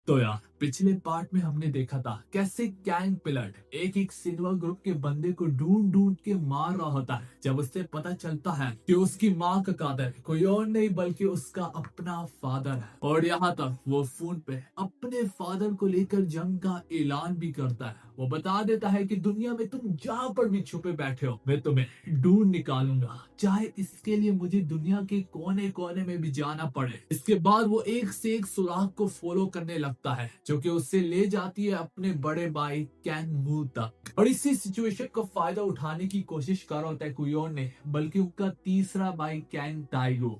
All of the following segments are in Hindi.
तो यार पिछले पार्ट में हमने देखा था कैसे कैंग पिलट एक एक सिल्वर ग्रुप के बंदे को ढूंढ ढूंढ के मार रहा होता है जब उससे पता चलता है कि उसकी माँ का कातिल कोई और नहीं बल्कि उसका अपना फादर है। और यहाँ तक वो फोन पे अपने फादर को लेकर जंग का ऐलान भी करता है। वो बता देता है कि दुनिया में तुम जहाँ पर भी छुपे बैठे हो मैं तुम्हें ढूंढ निकालूंगा, चाहे इसके लिए मुझे दुनिया के कोने कोने में भी जाना पड़े। इसके बाद वो एक से एक सुराग को फॉलो करने लगता है जो कि उससे ले जाती है अपने बड़े भाई कैंग मू तक। और इसी सिचुएशन का फायदा उठाने की कोशिश कर रहा होता है कोई और नहीं बल्कि उसका तीसरा भाई कैंग टाइगो।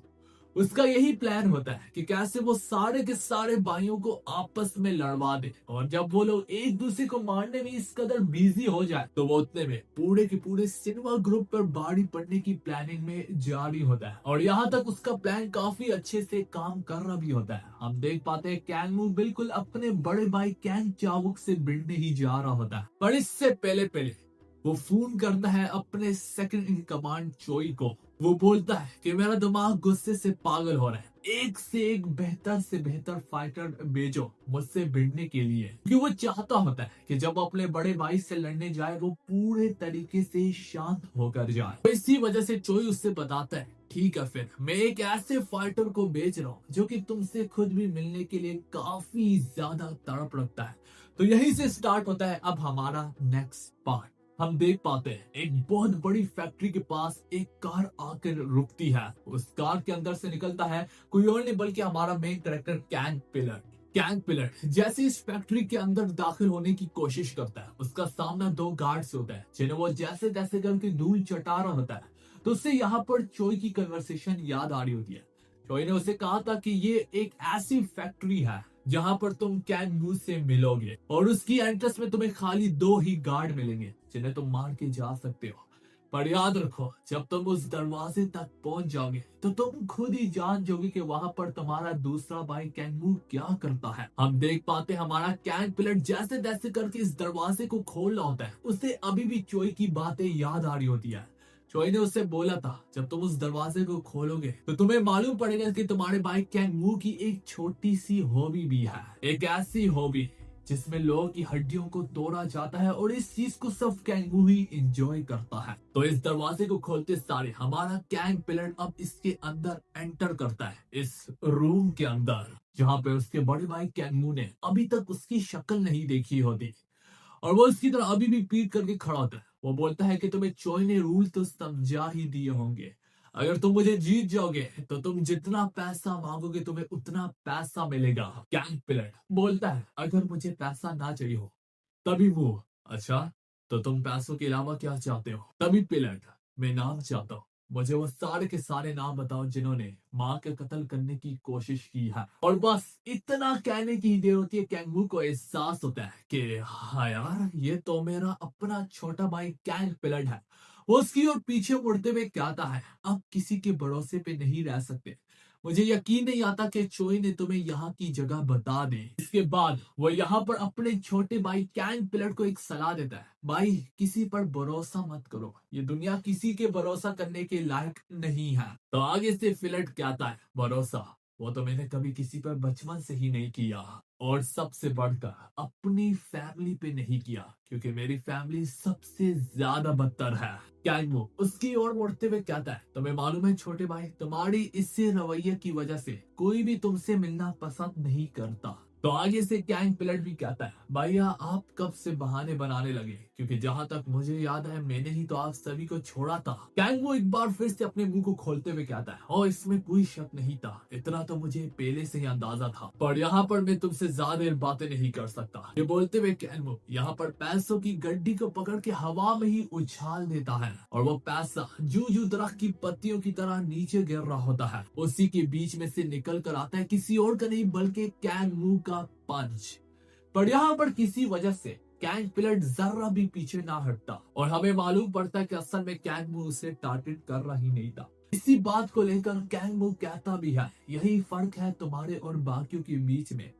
उसका यही प्लान होता है कि कैसे वो सारे के सारे भाइयों को आपस में लड़वा दे और जब वो लोग एक दूसरे को मारने में इस कदर बिजी हो जाए तो वो उतने में पूरे के पूरे सिनेमा ग्रुप पर बाड़ी पड़ने की प्लानिंग में जारी होता है। और यहाँ तक उसका प्लान काफी अच्छे से काम कर रहा भी होता है। हम देख पाते हैं कैंग मू बिल्कुल अपने बड़े भाई कैंग चावुक से भिड़ने ही जा रहा होता है, पर इससे पहले पहले वो फोन करता है अपने सेकंड इन कमांड चोई को। वो बोलता है कि मेरा दिमाग गुस्से से पागल हो रहा है, एक से बेहतर फाइटर भेजो मुझसे भिड़ने के लिए। क्योंकि वो चाहता होता है कि जब वो अपने बड़े भाई से लड़ने जाए वो पूरे तरीके से शांत होकर जाए। तो इसी वजह से चोई उससे बताता है ठीक है फिर मैं एक ऐसे फाइटर को भेज रहा हूँ जो कि तुमसे खुद भी मिलने के लिए काफी ज्यादा तड़प रखता है। तो यहीं से स्टार्ट होता है अब हमारा नेक्स्ट पार्ट। हम देख पाते हैं एक बहुत बड़ी फैक्ट्री के पास एक कार आकर रुकती है। उस कार के अंदर से निकलता है कोई और नहीं बल्कि हमारा main character Kang pillar. Kang pillar जैसे इस फैक्ट्री के अंदर दाखिल होने की कोशिश करता है उसका सामना दो गार्ड्स होता है जिन्हें वो जैसे तैसे करके धूल चटा रहा होता है। तो उससे यहाँ पर चोई की कन्वर्सेशन याद आ रही होती है। चोई ने उसे कहा था कि ये एक ऐसी फैक्ट्री है जहां पर तुम कैंग मू से मिलोगे और उसकी एंट्रेंस में तुम्हें खाली दो ही गार्ड मिलेंगे जिन्हें तुम मार के जा सकते हो। पर याद रखो जब तुम उस दरवाजे तक पहुंच जाओगे तो तुम खुद ही जान जाओगे कि वहां पर तुम्हारा दूसरा भाई कैंगू क्या करता है। हम देख पाते हैं हमारा कैंग पिलट जैसे तैसे करके इस दरवाजे को खोल रहा होता है। उसे अभी भी चोई की बातें याद आ रही होती है। चोई ने उससे बोला था जब तुम उस दरवाजे को खोलोगे तो तुम्हें मालूम पड़ेगा कि तुम्हारे भाई कैंगू की एक छोटी सी हॉबी भी है, एक ऐसी हॉबी जिसमें लोगों की हड्डियों को तोड़ा जाता है और इस चीज को सिर्फ कैंगू ही एंजॉय करता है। तो इस दरवाजे को खोलते सारे हमारा कैंग पिलर अब इसके अंदर एंटर करता है, इस रूम के अंदर जहाँ पे उसके बड़े भाई कैंगू ने अभी तक उसकी शक्ल नहीं देखी होती। और वो उसकी तरह अभी भी पीट करके खड़ा होता है। वो बोलता है कि तुम्हें चोई ने रूल तो समझा ही दिए होंगे, अगर तुम मुझे जीत जाओगे तो तुम जितना पैसा मांगोगे तुम्हें उतना पैसा मिलेगा। कैंग पिलट बोलता है अगर मुझे पैसा ना चाहिए हो तभी वो अच्छा तो तुम पैसों के अलावा क्या चाहते हो। तभी पिलट मैं नाम चाहता हूँ, मुझे वो सारे के सारे नाम बताओ जिन्होंने माँ के कत्ल करने की कोशिश की है। और बस इतना कहने की देर होती है कैंगू को एहसास होता है कि हाँ यार ये तो मेरा अपना छोटा भाई कैंग पिलट है। वो उसकी ओर पीछे मुड़ते हुए कहता है अब किसी के भरोसे पे नहीं रह सकते, मुझे यकीन नहीं आता कि चोई ने तुम्हें यहाँ की जगह बता दे। इसके बाद वो यहाँ पर अपने छोटे भाई कैंग पिलट को एक सलाह देता है, भाई किसी पर भरोसा मत करो, ये दुनिया किसी के भरोसा करने के लायक नहीं है। तो आगे से पिलट कहता है भरोसा वो तो मैंने कभी किसी पर बचपन से ही नहीं किया और सबसे बढ़कर अपनी फैमिली पे नहीं किया क्योंकि मेरी फैमिली सबसे ज्यादा बदतर है। कैंगो उसकी ओर मुड़ते हुए कहता है तुम्हें मालूम है छोटे भाई तुम्हारी इसी रवैये की वजह से कोई भी तुमसे मिलना पसंद नहीं करता। तो आगे से कैंग पिलट भी कहता है भैया आप कब से बहाने बनाने लगे क्योंकि जहां तक मुझे याद है मैंने ही तो आप सभी को छोड़ा था। कैंग वो एक बार फिर से अपने मुंह को खोलते हुए कहता है और इसमें कोई शक नहीं था, इतना तो मुझे पहले से ही अंदाजा था, पर यहाँ पर मैं तुमसे ज्यादा बातें नहीं कर सकता। ये बोलते हुए कैंग यहाँ पर पैसों की गड्डी को पकड़ के हवा में ही उछाल देता है और वो पैसा जू जू दरख्त की पत्तियों की तरह नीचे गिर रहा होता है। उसी के बीच में से निकल कर आता है किसी और का नहीं बल्कि कैंग का पंच। पर यहाँ पर किसी वजह से कैंग पिलट जरा भी पीछे ना हटता और हमें मालूम पड़ता है कि असल में कैंग उसे टारगेट कर रहा ही नहीं था। इसी बात को लेकर कैंग कहता भी है यही फर्क है तुम्हारे और बाकियों के बीच में,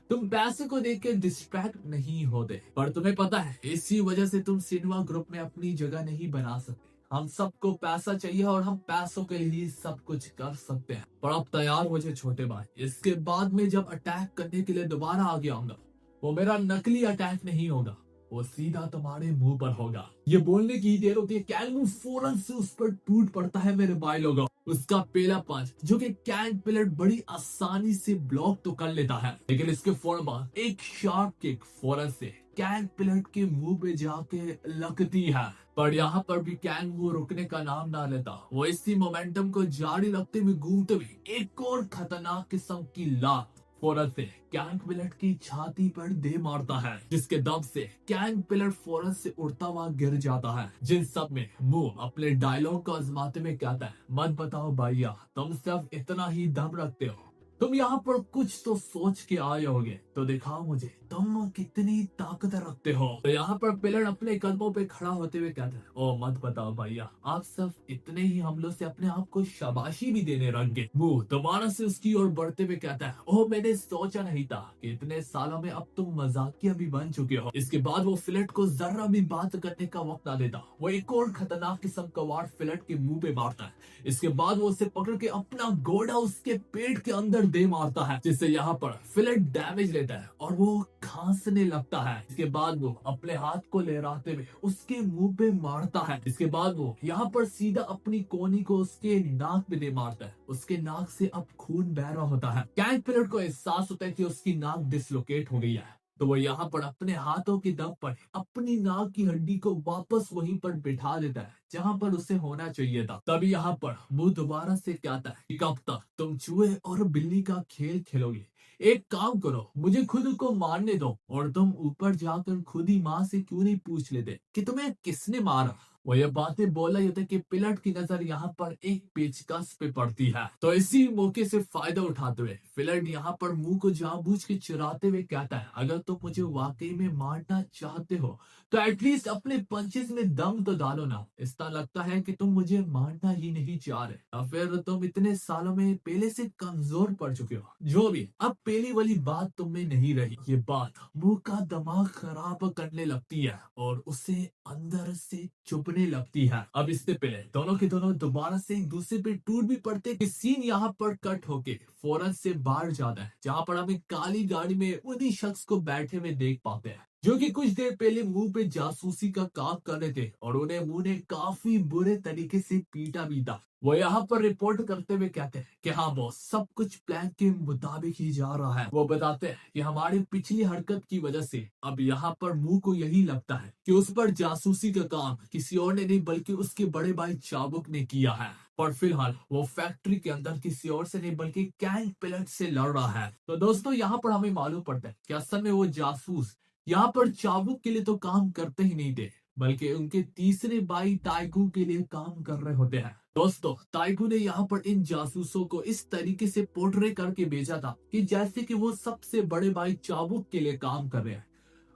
तुम पैसे को देख के डिस्ट्रैक्ट नहीं होते, पर तुम्हें पता है इसी वजह से तुम सिनेमा ग्रुप में अपनी जगह नहीं बना सकते। हम सबको पैसा चाहिए और हम पैसों के लिए ही सब कुछ कर सकते हैं। पर अब तैयार हो जाए छोटे भाई, इसके बाद में जब अटैक करने के लिए दोबारा आगे आऊंगा, वो मेरा नकली अटैक नहीं होगा, वो सीधा तुम्हारे मुंह पर होगा। ये बोलने की ही देर होती है, कैंग फौरन से उस पर टूट पड़ता है मेरे भाई लोगों। उसका पहला पंच जो कि कैंग पिलट बड़ी आसानी से ब्लॉक तो कर लेता है, लेकिन इसके फौरन बाद एक शार्प किक फौरन से कैंग पिलट के मुंह पे जाके लगती है। पर यहाँ पर भी कैंग वो रुकने का नाम ना लेता, वो इसी मोमेंटम को जारी रखते हुए घूमते हुए एक और खतरनाक किस्म की लात फौरन से कैंग पिलट की छाती पर दे मारता है, जिसके दम से कैंग पिलट फौरन से उड़ता हुआ गिर जाता है। जिन सब में मुंह अपने डायलॉग को आजमाते में कहता है, मत बताओ भैया तुम सिर्फ इतना ही दम रखते हो, तुम यहाँ पर कुछ तो सोच के आए होगे, तो दिखाओ मुझे तुम कितनी ताकत रखते हो। तो यहाँ पर पिलट अपने कदमों पे खड़ा होते हुए कहता है, ओ मत बताओ भैया, आप सिर्फ इतने ही हमलों से अपने आप को शाबाशी भी देने लग गए। मुंह दोबारा से उसकी ओर बढ़ते हुए कहता है, ओ मैंने सोचा नहीं था कि इतने सालों में अब तुम मजाकिया भी बन चुके हो। इसके बाद वो फिलट को जरा भी बात करने का वक्त ना देता, वो एक और खतरनाक किस्म का वार फिलट के मुंह पे मारता है। इसके बाद वो उसे पकड़ के अपना घोड़ा उसके पेट के अंदर दे मारता है, जिससे यहाँ पर फिलट डैमेज लेता है और वो खांसने लगता है। इसके बाद वो अपने हाथ को लहराते हुए उसके मुंह पे मारता है। इसके बाद वो यहाँ पर सीधा अपनी कोनी को उसके नाक पे दे मारता है। उसके नाक से अब खून बह रहा होता है। कैंग पिलट को एहसास होता है कि उसकी नाक डिसलोकेट हो गई है, तो वो यहाँ पर अपने हाथों के दम पर अपनी नाक की हड्डी को वापस वहीं पर बिठा देता है जहाँ पर उसे होना चाहिए था। तभी यहाँ पर वो दोबारा से कहता है कि कब तक तुम चूहे और बिल्ली का खेल खेलोगे, एक काम करो, मुझे खुद को मारने दो और तुम ऊपर जाकर खुद ही माँ से क्यों नहीं पूछ लेते कि तुम्हें किसने मारा। वो ये बातें बोला होता है कि पिलट की नजर यहाँ पर एक पेचकस पे पड़ती है, तो इसी मौके से फायदा उठाते हुए पिलट यहाँ पर मुंह को जानबूझ के चुराते हुए कहता है, अगर तुम मुझे वाकई में मारना चाहते हो तो एटलीस्ट अपने पंचेस में दम तो डालो ना। ऐसा लगता है कि तुम मुझे मारना ही नहीं चाह रहे, या फिर तुम इतने सालों में पहले से कमजोर पड़ चुके हो। जो भी, अब पहली वाली बात तुम में नहीं रही। ये बात मुंह का दिमाग खराब करने लगती है और उसे अंदर से चुभने लगती है। अब इससे पहले दोनों के दोनों दोबारा से एक दूसरे पे टूट भी पड़ते कि सीन यहाँ पर कट होके फौरन से बाहर जाता है, जहाँ पर हम एक काली गाड़ी में उन्हीं शख्स को बैठे हुए देख पाते हैं जो कि कुछ देर पहले मुंह पे जासूसी का काम कर रहे थे और उन्हें मुंह ने काफी बुरे तरीके से पीटा भी था। वो यहाँ पर रिपोर्ट करते हुए कहते हैं कि हाँ बॉस, सब कुछ प्लान के मुताबिक ही जा रहा है। वो बताते हैं कि हमारी पिछली हरकत की वजह से अब यहाँ पर मुंह को यही लगता है कि उस पर जासूसी का काम किसी और ने नहीं बल्कि उसके बड़े भाई चाबुक ने किया है। पर फिलहाल वो फैक्ट्री के अंदर किसी और से नहीं बल्कि कैंग पिलट से लड़ रहा है। तो दोस्तों यहाँ पर हमें मालूम पड़ता है कि असल में वो जासूस यहाँ पर चाबुक के लिए तो काम करते ही नहीं थे, बल्कि उनके तीसरे भाई टाइगू के लिए काम कर रहे होते हैं। दोस्तों टाइगू ने यहाँ पर इन जासूसों को इस तरीके से पोर्ट्रे करके भेजा था कि जैसे कि वो सबसे बड़े भाई चाबुक के लिए काम कर रहे हैं,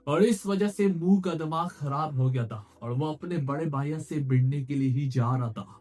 और इस वजह से मुंह का दिमाग खराब हो गया था और वो अपने बड़े भाइयों से भिड़ने के लिए ही जा रहा था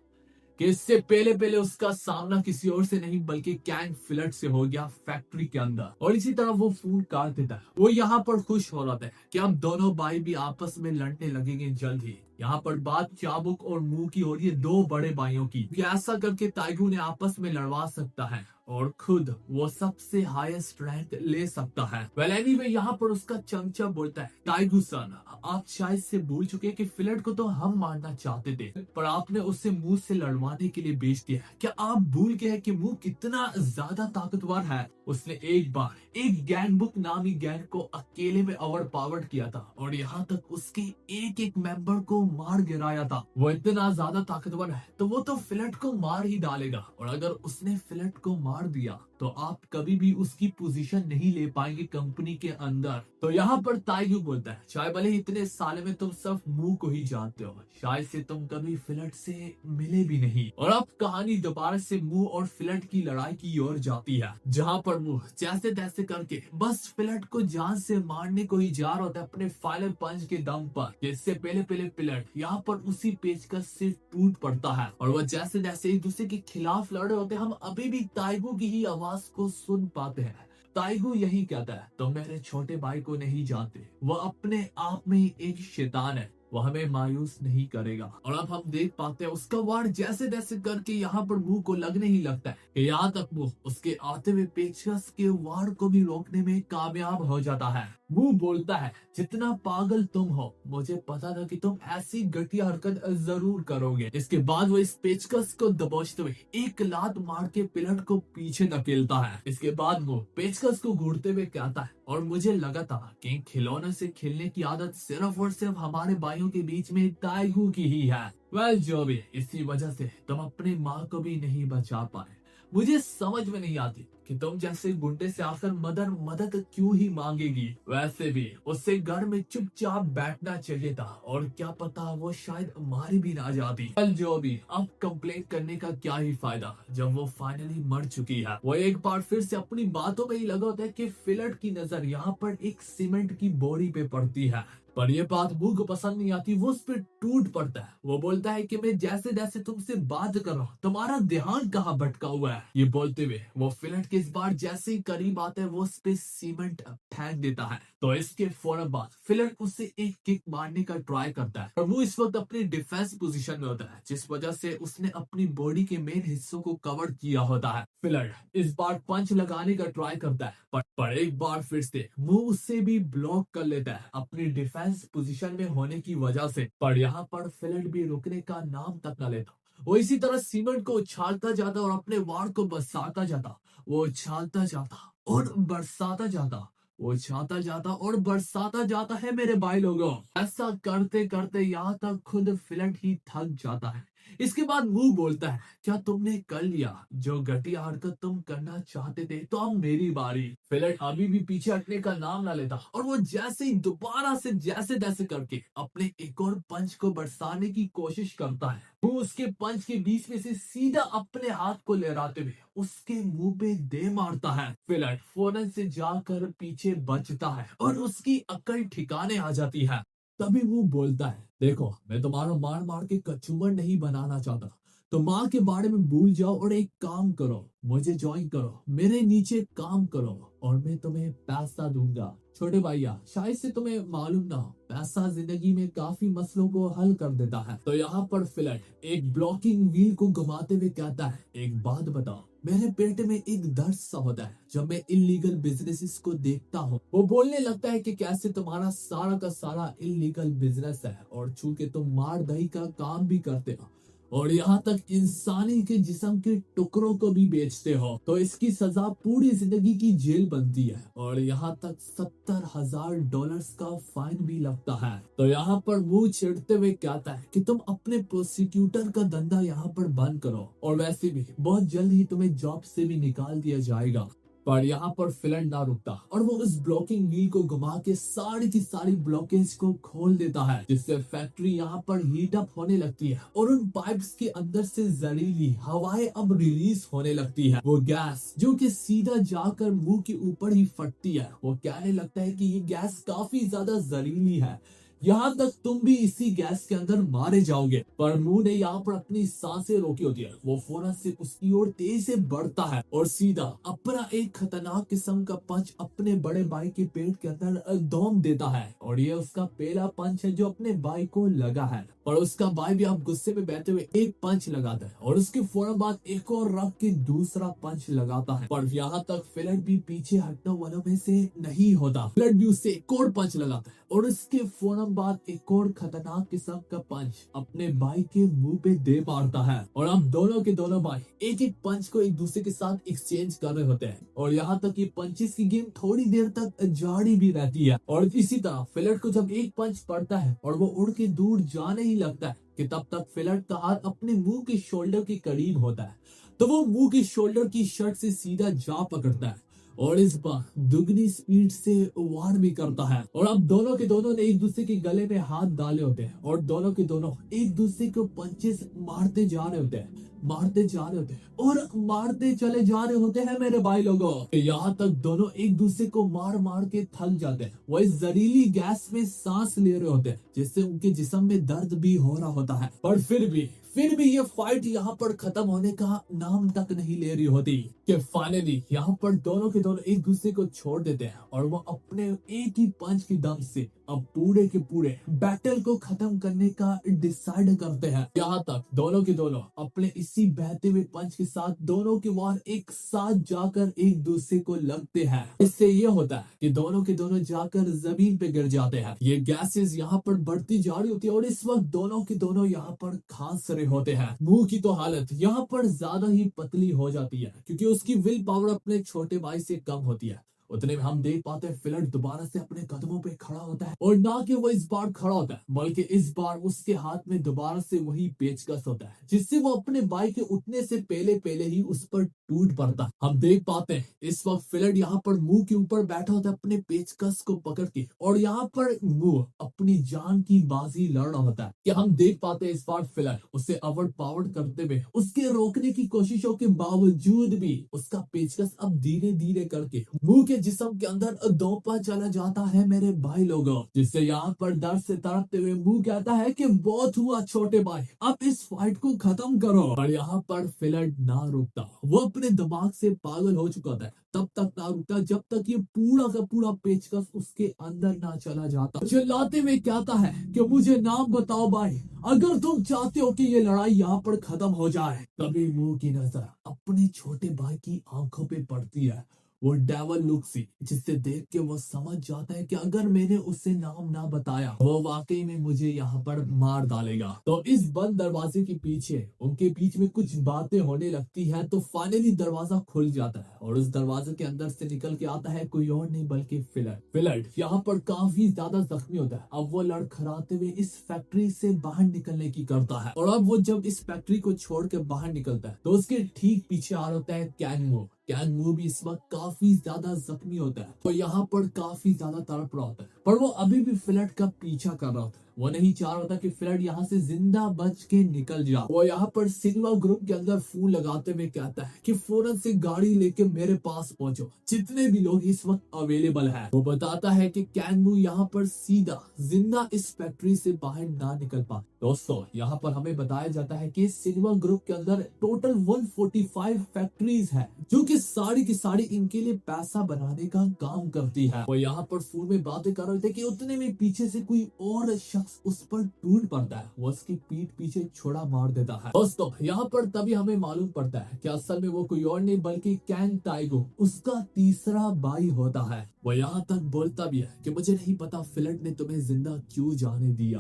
कि इससे पहले पहले उसका सामना किसी और से नहीं बल्कि कैंग फिलट से हो गया फैक्ट्री के अंदर। और इसी तरह वो फोन काट देता है। वो यहाँ पर खुश हो रहा था कि अब दोनों भाई भी आपस में लड़ने लगेंगे जल्द ही। यहाँ पर बात चाबुक और मुंह की हो रही है, दो बड़े भाइयों की, कि ऐसा करके टाइगू ने आपस में लड़वा सकता है और खुद वो सबसे हाईएस्ट रैंक ले सकता है। वेल एनीवे यहाँ पर उसका चमचा बोलता है, टाइगू सन, आप शायद से भूल चुके कि फिलट को तो हम मारना चाहते थे पर आपने उसे मुंह से लड़वाने के लिए भेज दिया। क्या आप भूल गए कि मुंह कितना ज्यादा ताकतवर है? उसने एक बार एक गैंग बुक नामी गैंग को अकेले में ओवर पावर्ड किया था और यहाँ तक उसके एक एक मेंबर को मार गिराया था। वो इतना ज्यादा ताकतवर है तो वो तो फिलट को मार ही डालेगा, और अगर उसने फिलट को मार दिया तो आप कभी भी उसकी पोजीशन नहीं ले पाएंगे कंपनी के अंदर। तो यहाँ पर टाइगू बोलता है, चाहे भले इतने साल में तुम सिर्फ मुंह को ही जानते हो, शायद से तुम कभी फिलट से मिले भी नहीं। और अब कहानी दोबारा से मुंह और फिलट की लड़ाई की ओर जाती है, जहाँ पर मुंह जैसे तैसे करके बस फिलट को जान से मारने को ही जा रहा होता है अपने फाइनल पंच के दम पर। जिससे पहले पहले फिलट यहाँ पर उसी पेचकस से टूट पड़ता है और वह जैसे जैसे एक दूसरे के खिलाफ लड़ रहे होते हैं, हम अभी भी टाइगू की ही आवाज को सुन पाते हैं। टाइगू यही कहता है, तुम मेरे छोटे भाई को नहीं जानते, वो अपने आप में ही एक शैतान है, वो हमें मायूस नहीं करेगा। और अब हम देख पाते हैं उसका वार जैसे तैसे करके यहाँ पर मुंह को लगने ही लगता है कि यहाँ तक वो उसके आते हुए पेचकस के वार को भी रोकने में कामयाब हो जाता है। मुंह बोलता है, जितना पागल तुम हो, मुझे पता था कि तुम ऐसी घटिया हरकत जरूर करोगे। इसके बाद वो इस पेचकस को दबोचते हुए एक लात मार के पिलट को पीछे धकेलता है। इसके बाद वो पेचकस को घूरते हुए कहता है, और मुझे लगा था कि खिलौने से खेलने की आदत सिर्फ और सिर्फ हमारे भाइयों के बीच में टाइगू की ही है। जो भी, इसी वजह से तुम अपनी माँ को भी नहीं बचा पाए। मुझे समझ में नहीं आती कि तुम जैसे गुंडे से आकर मदद क्यों ही मांगेगी। वैसे भी उससे घर में चुपचाप बैठना चाहिए था, और क्या पता वो शायद मारी भी ना जाती। कल जो भी, अब कंप्लेंट करने का क्या ही फायदा जब वो फाइनली मर चुकी है। वो एक बार फिर से अपनी बातों में ही लगा होता है कि फिलट की नजर यहाँ पर एक सीमेंट की बोरी पे पड़ती है, पर ये बात मुंह को पसंद नहीं आती। वो उस पर टूट पड़ता है। वो बोलता है कि मैं जैसे जैसे तुमसे बात कर रहा हूँ, तुम्हारा ध्यान कहाँ भटका हुआ है। ये बोलते हुए वो फिलट के इस बार जैसे ही करीब आता है, वो उस पे सीमेंट फेंक देता है। तो इसके फौरन बाद फिलट उससे एक किक मारने का ट्राई करता है, और वो इस वक्त अपनी डिफेंस पोजीशन में होता है, जिस वजह से उसने अपनी बॉडी के मेन हिस्सों को कवर किया होता है। फिलट इस बार पंच लगाने का ट्राई करता है, पर एक बार फिर से मुंह उससे भी ब्लॉक कर लेता है अपनी डिफेंस पोजीशन में होने की वजह से। पर यहाँ पर फिलट भी रुकने का नाम तक न लेता। वो इसी तरह सीमेंट को उछालता जाता और अपने वार को बरसाता जाता। वो उछालता जाता और बरसाता जाता, वो उछालता जाता और बरसाता जाता है मेरे भाई लोगों। ऐसा करते करते यहाँ तक खुद फिलट ही थक जाता है। इसके बाद मुंह बोलता है, क्या तुमने कर लिया जो घटिया हरकत तुम करना चाहते थे, तो अब मेरी बारी। फिलट अभी भी पीछे हटने का नाम ना लेता, और वो जैसे ही दोबारा से जैसे तैसे करके अपने एक और पंच को बरसाने की कोशिश करता है। वो उसके पंच के बीच में से सीधा अपने हाथ को लहराते हुए उसके मुंह पे दे मारता है। फिलट फौरन से जाकर पीछे बचता है और उसकी अकल ठिकाने आ जाती है। तभी वो बोलता है, देखो मैं तुम्हारा मार मार के कचूमर नहीं बनाना चाहता, तो माँ के बारे में भूल जाओ और एक काम करो, मुझे ज्वाइन करो, मेरे नीचे काम करो, और मैं तुम्हें पैसा दूंगा। छोटे भैया, शायद से तुम्हें मालूम ना हो, पैसा जिंदगी में काफी मसलों को हल कर देता है। तो यहाँ पर फिलट एक ब्लॉकिंग व्हील को घुमाते हुए कहता है, एक बात बताओ, मेरे पेट में एक दर्द सा होता है जब मैं इलीगल बिजनेसेस को देखता हूँ। वो बोलने लगता है कि कैसे तुम्हारा सारा का सारा इलीगल बिजनेस है, और चूंकि तुम मार दही का काम भी करते हो और यहाँ तक इंसानी के जिस्म के टुकड़ों को भी बेचते हो, तो इसकी सजा पूरी जिंदगी की जेल बनती है, और यहाँ तक $70,000 का फाइन भी लगता है। तो यहाँ पर मुंह छेड़ते हुए कहता है कि तुम अपने प्रोसिक्यूटर का धंधा यहाँ पर बंद करो, और वैसे भी बहुत जल्द ही तुम्हें जॉब से भी निकाल दिया जाएगा। पर यहाँ पर फिलट ना रुकता, और वो उस ब्लॉकिंग व्हील को घुमा के सारी की सारी ब्लॉकेज को खोल देता है, जिससे फैक्ट्री यहाँ पर हीट अप होने लगती है, और उन पाइप्स के अंदर से जहरीली हवाएं अब रिलीज होने लगती है। वो गैस जो कि सीधा जाकर मुंह के ऊपर ही फटती है। वो कहने लगता है कि ये गैस काफी ज्यादा जहरीली है, यहाँ तक तुम भी इसी गैस के अंदर मारे जाओगे। पर मुंह ने यहाँ पर अपनी सांसें रोकी होती है। वो फौरन से उसकी ओर तेजी से बढ़ता है और सीधा अपना एक खतरनाक किस्म का पंच अपने बड़े भाई के पेट के अंदर दम देता है, और ये उसका पहला पंच है जो अपने भाई को लगा है। पर उसका भाई भी अब गुस्से में बहते हुए एक पंच लगाता है, और उसके फौरन बाद एक और रख के दूसरा पंच लगाता है। पर यहाँ तक फिलट भी पीछे हटने वालों में से नहीं होता। फिलट भी उससे एक और पंच लगाता है, और इसके फौरन बाद एक और खतरनाक किस्म का पंच अपने भाई के मुंह पे दे मारता है। और अब दोनों के दोनों भाई एक एक पंच को एक दूसरे के साथ एक्सचेंज कर रहे होते हैं, और यहाँ तक ये पंचेस की गेम थोड़ी देर तक जारी भी रहती है। और इसी तरह फिलट को जब एक पंच पड़ता है और वो उड़ के दूर जाने ही लगता है कि तब तक फिलट का हाथ अपने मुंह के शोल्डर के करीब होता है। तो वो मुंह के शोल्डर की शर्ट से सीधा जा पकड़ता है, और इस बार दुगनी स्पीड से वार भी करता है। और अब दोनों के दोनों ने एक दूसरे के गले में हाथ डाले होते हैं, और दोनों के दोनों एक दूसरे को पंचेस मारते जा रहे होते हैं, मारते जा रहे होते हैं और मारते चले जा रहे होते हैं मेरे भाई लोगों। यहाँ तक दोनों एक दूसरे को मार मार के थक जाते हैं। वो इस जहरीली गैस में सांस ले रहे होते हैं, जिससे उनके जिस्म में दर्द भी हो रहा होता है। पर फिर भी ये फाइट यहाँ पर खत्म होने का नाम तक नहीं ले रही होती कि फाइनली यहाँ पर दोनों के दोनों एक दूसरे को छोड़ देते हैं, और वो अपने एक ही पंच की दम से अब पूरे के पूरे बैटल को खत्म करने का डिसाइड करते हैं। यहाँ तक दोनों के दोनों अपने इसी बहते हुए पंच के साथ दोनों के वार एक साथ जाकर एक दूसरे को लगते हैं। इससे ये होता है कि दोनों के दोनों जाकर जमीन पे गिर जाते हैं। ये गैसेस यहाँ पर बढ़ती जा रही होती है और इस वक्त दोनों के दोनों यहाँ पर खांस रहे होते हैं। मुंह की तो हालत यहाँ पर ज्यादा ही पतली हो जाती है क्योंकि उसकी विल पावर अपने छोटे भाई से कम होती है। उतने में हम देख पाते हैं फिलर दोबारा से अपने कदमों पे खड़ा होता है और ना कि वो इस बार खड़ा होता है बल्कि इस बार उसके हाथ में दोबारा से वही पेचकस होता है जिससे वो अपने बाइक के उठने से पहले पहले ही उस पर टूट पड़ता है। हम देख पाते हैं इस वक्त फिलर यहाँ पर मुंह के ऊपर बैठा होता है अपने पेचकस को पकड़ के और यहाँ पर मुंह अपनी जान की बाजी लड़ रहा होता है कि हम देख पाते हैं इस बार फिलर उसे अवॉइड पावर्ड करते हुए उसके रोकने की कोशिशों के बावजूद भी उसका पेचकस अब धीरे धीरे करके मुंह के जिस्म के अंदर दोपा चला जाता है मेरे भाई लोगों, जिससे यहाँ पर दर्द से तड़पते हुए मुंह कहता है कि बहुत हुआ छोटे भाई, अब इस फाइट को खत्म करो। और यहाँ पर फिलर ना रुकता, वो अपने दिमाग से पागल हो चुका था, तब तक ना रुकता जब तक ये पूरा का पूरा पेचकस उसके अंदर ना चला जाता। चिल्लाते हुए कहता है कि मुझे नाम बताओ भाई, अगर तुम चाहते हो कि ये लड़ाई यहाँ पर खत्म हो जाए। तभी मुंह की नजर अपने छोटे भाई की आंखों पे पड़ती है, वो डेवल लुक सी, जिससे देख के वो समझ जाता है कि अगर मैंने उसे नाम ना बताया वो वाकई में मुझे यहाँ पर मार डालेगा। तो इस बंद दरवाजे के पीछे उनके बीच में कुछ बातें होने लगती है। तो फाइनली दरवाजा खुल जाता है और उस दरवाजे के अंदर से निकल के आता है कोई और नहीं बल्कि फिलर। फिलर यहाँ पर काफी ज्यादा जख्मी होता है। अब वो लड़खड़ाते हुए इस फैक्ट्री से बाहर निकलने की करता है और अब वो जब इस फैक्ट्री को छोड़ के बाहर निकलता है तो उसके ठीक पीछे आ होता है कैंगमो। कैंगमो भी इस वक्त काफी ज्यादा जख्मी होता है, तो यहाँ पर काफी ज्यादा तड़प रहा होता है, पर वो अभी भी फिलट का पीछा कर रहा होता है। वो नहीं चाह रहा था कि फिलट यहाँ से जिंदा बच के निकल जा। वो यहाँ पर सिनेमा ग्रुप के अंदर फोन लगाते हुए कहता है कि फौरन से गाड़ी लेके मेरे पास पहुंचो, जितने भी लोग इस वक्त अवेलेबल है। वो बताता है कि कैंगमो यहाँ पर सीधा जिंदा इस फैक्ट्री से बाहर ना निकल पा। दोस्तों यहाँ पर हमें बताया जाता है कि सिनेमा ग्रुप के अंदर टोटल 145 फैक्ट्रीज है जो कि सारी की सारी इनके लिए पैसा बनाने का काम करती है। वो यहाँ पर फोन में बातें कर रहे थे कि उतने में पीछे से कोई और शख्स उस पर टूट पड़ता है, वो उसकी पीठ पीछे छोड़ा मार देता है। दोस्तों यहाँ पर तभी हमें मालूम पड़ता है कि असल में वो कोई और नहीं बल्कि कैंग टाइगो उसका तीसरा भाई होता है। वो यहाँ तक बोलता भी है कि मुझे नहीं पता फिलट ने तुम्हें जिंदा क्यों जाने दिया,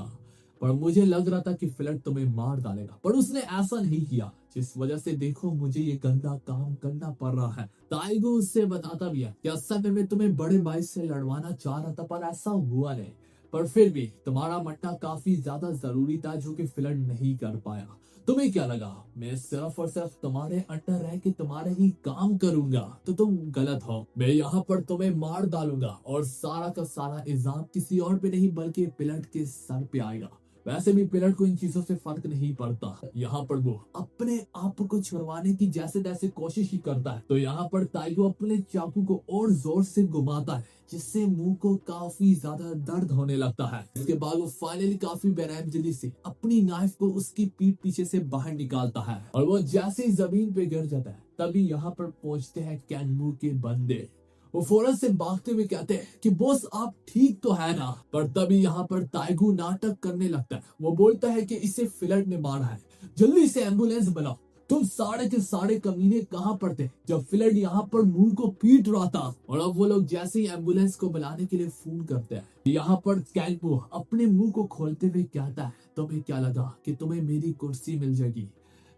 पर मुझे लग रहा था कि फिलट तुम्हें मार डालेगा, पर उसने ऐसा नहीं किया, जिस वजह से देखो मुझे ये गंदा काम करना पड़ रहा है। टाइगो उससे बताता भी है कि असल में मैं तुम्हें बड़े भाई से लड़वाना चाह रहा था पर ऐसा हुआ नहीं, पर फिर भी तुम्हारा मरना काफी ज्यादा जरूरी था जो कि फिलट नहीं कर पाया। तुम्हें क्या लगा मैं सिर्फ और सिर्फ तुम्हारे अंडर रह के तुम्हारे ही काम करूंगा? तो तुम गलत हो। मैं यहाँ पर तुम्हें मार डालूंगा और सारा का सारा इल्जाम किसी और पे नहीं बल्कि फिलट के सर पे आएगा। वैसे भी पिलट को इन चीजों से फर्क नहीं पड़ता। यहाँ पर वो अपने आप को छुड़वाने की जैसे तैसे कोशिश ही करता है, तो यहाँ पर टाइगो अपने चाकू को और जोर से घुमाता है जिससे मुंह को काफी ज्यादा दर्द होने लगता है। इसके बाद वो फाइनली काफी बेरहमदिली से अपनी नाइफ को उसकी पीठ पीछे से बाहर निकालता है और वो जैसे ही जमीन पे गिर जाता है तभी यहाँ पर पहुंचते हैं कैंगमू के बंदे। वो फौरन से भागते हुए कहते हैं कि बॉस आप ठीक तो है ना, पर तभी यहाँ पर टाइगू नाटक करने लगता है। वो बोलता है कि इसे फिलट ने मारा है, जल्दी से एम्बुलेंस बुलाओ। तुम सारे के सारे कमीने कहाँ पर थे जब फिलट यहाँ पर मुंह को पीट रहा था? और अब वो लोग जैसे ही एम्बुलेंस को बुलाने के लिए फोन करते हैं, यहाँ पर कैंगमो अपने मुंह को खोलते हुए कहता है तुम्हें क्या लगा कि तुम्हें मेरी कुर्सी मिल जाएगी?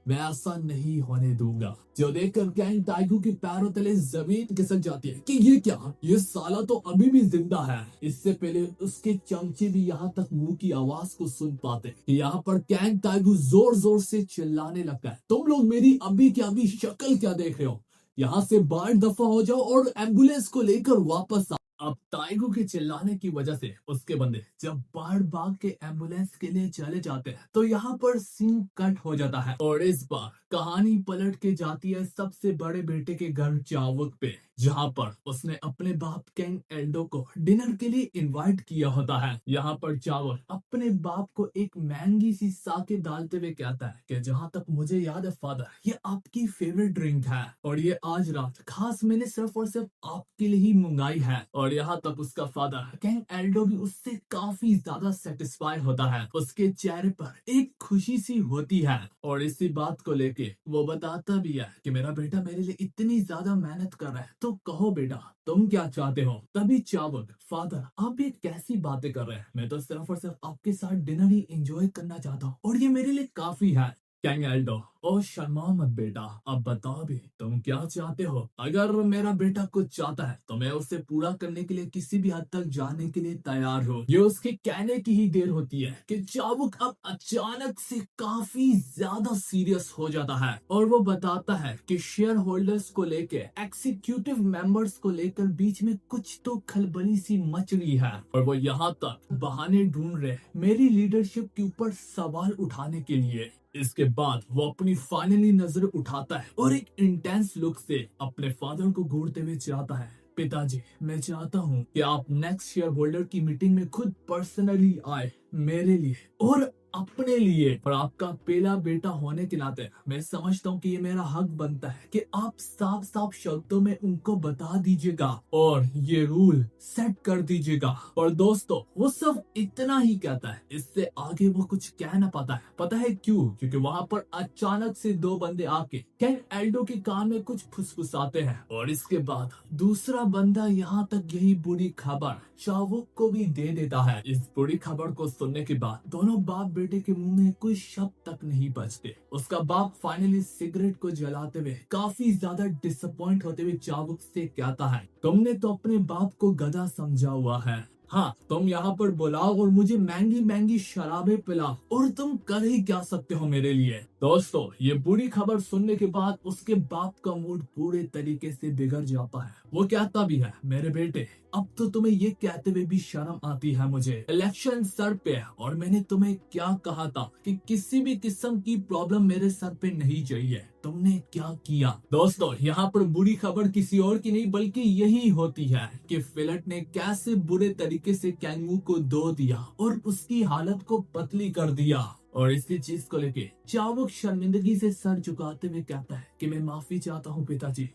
मैं ऐसा नहीं होने दूंगा। जो देखकर कैंग टाइगू के पैरों तले जमीन खिसक जाती है कि ये क्या, ये साला तो अभी भी जिंदा है। इससे पहले उसके चमचे भी यहाँ तक मुंह की आवाज को सुन पाते कि यहाँ पर कैंग टाइगू जोर जोर से चिल्लाने लगता है, तुम लोग मेरी अभी की अभी शक्ल क्या देख रहे हो? यहाँ से बाहर दफा हो जाओ और एम्बुलेंस को लेकर वापस आओ। अब टाइगो के चिल्लाने की वजह से उसके बंदे जब बाहर भाग के एम्बुलेंस के लिए चले जाते हैं तो यहाँ पर सीन कट हो जाता है और इस बार कहानी पलट के जाती है सबसे बड़े बेटे के घर चावुक पे। जहाँ पर उसने अपने बाप कैंग एल्डो को डिनर के लिए इनवाइट किया होता है। यहाँ पर चावल अपने बाप को एक महंगी सी साके डालते हुए कहता है कि जहाँ तक मुझे याद है फादर, ये आपकी फेवरेट ड्रिंक है और ये आज रात खास मैंने सिर्फ और सिर्फ आपके लिए ही मंगाई है। और यहाँ तक उसका फादर कैंग एल्डो भी उससे काफी ज्यादा सेटिस्फाई होता है। उसके चेहरे पर एक खुशी सी होती है और इसी बात को लेके वो बताता भी है कि मेरा बेटा मेरे लिए इतनी ज्यादा मेहनत कर रहा है, तो कहो बेटा तुम क्या चाहते हो। तभी चावल, फादर आप ये कैसी बातें कर रहे हैं, मैं तो सिर्फ और सिर्फ आपके साथ डिनर ही एंजॉय करना चाहता हूँ और ये मेरे लिए काफी है। कैंग एल्डो, ओ शर्मा मत बेटा, अब बताओ भी तुम क्या चाहते हो। अगर मेरा बेटा कुछ चाहता है तो मैं उसे पूरा करने के लिए किसी भी हद तक जाने के लिए तैयार हूँ। ये उसके कहने की ही देर होती है कि चाबुक अब अचानक से काफी ज्यादा सीरियस हो जाता है और वो बताता है कि शेयर होल्डर्स को लेकर, एग्जीक्यूटिव मेंबर्स को लेकर बीच में कुछ तो खलबली सी मच रही है और वो यहाँ तक बहाने ढूंढ रहे मेरी लीडरशिप के ऊपर सवाल उठाने के लिए। इसके बाद वो अपनी फाइनली नजर उठाता है और एक इंटेंस लुक से अपने फादर को घूरते हुए चाहता है, पिताजी मैं चाहता हूँ कि आप नेक्स्ट शेयर होल्डर की मीटिंग में खुद पर्सनली आए, मेरे लिए और अपने लिए। और आपका पहला बेटा होने के नाते मैं समझता हूँ कि ये मेरा हक बनता है कि आप साफ साफ शब्दों में उनको बता दीजिएगा और ये रूल सेट कर दीजिएगा। और दोस्तों वो सब इतना ही कहता है, इससे आगे वो कुछ कह ना पाता है। पता है क्यों? क्योंकि वहाँ पर अचानक से दो बंदे आके कैंग एल्डो के कान में कुछ फुसफुसाते हैं और इसके बाद दूसरा बंदा यहाँ तक यही बुरी खबर चावुक को भी दे देता है। इस बुरी खबर को सुनने के बाद दोनों बाप बेटे के मुंह में कोई शब्द तक नहीं बचते। उसका बाप फाइनली सिगरेट को जलाते हुए काफी ज्यादा डिसअपॉइंट होते हुए चाबुक से कहता है, तुमने तो अपने बाप को गधा समझा हुआ है। हाँ तुम यहाँ पर बुलाओ और मुझे महंगी महंगी शराबें पिलाओ और तुम कर ही क्या सकते हो मेरे लिए। दोस्तों ये बुरी खबर सुनने के बाद उसके बाप का मूड पूरे तरीके से बिगड़ जाता है। वो कहता भी है, मेरे बेटे अब तो तुम्हें ये कहते हुए भी शर्म आती है मुझे, इलेक्शन सर पे है और मैंने तुम्हें क्या कहा था कि किसी भी किस्म की प्रॉब्लम मेरे सर पे नहीं चाहिए, तुमने क्या किया। दोस्तों यहाँ पर बुरी खबर किसी और की नहीं बल्कि यही होती है कि फिलट ने कैसे बुरे तरीके से कैंगू को धो दिया और उसकी हालत को पतली कर दिया। और इसी चीज को लेके चावुक शर्मिंदगी से सर झुकाते हुए कहता है कि मैं माफी चाहता हूँ पिताजी,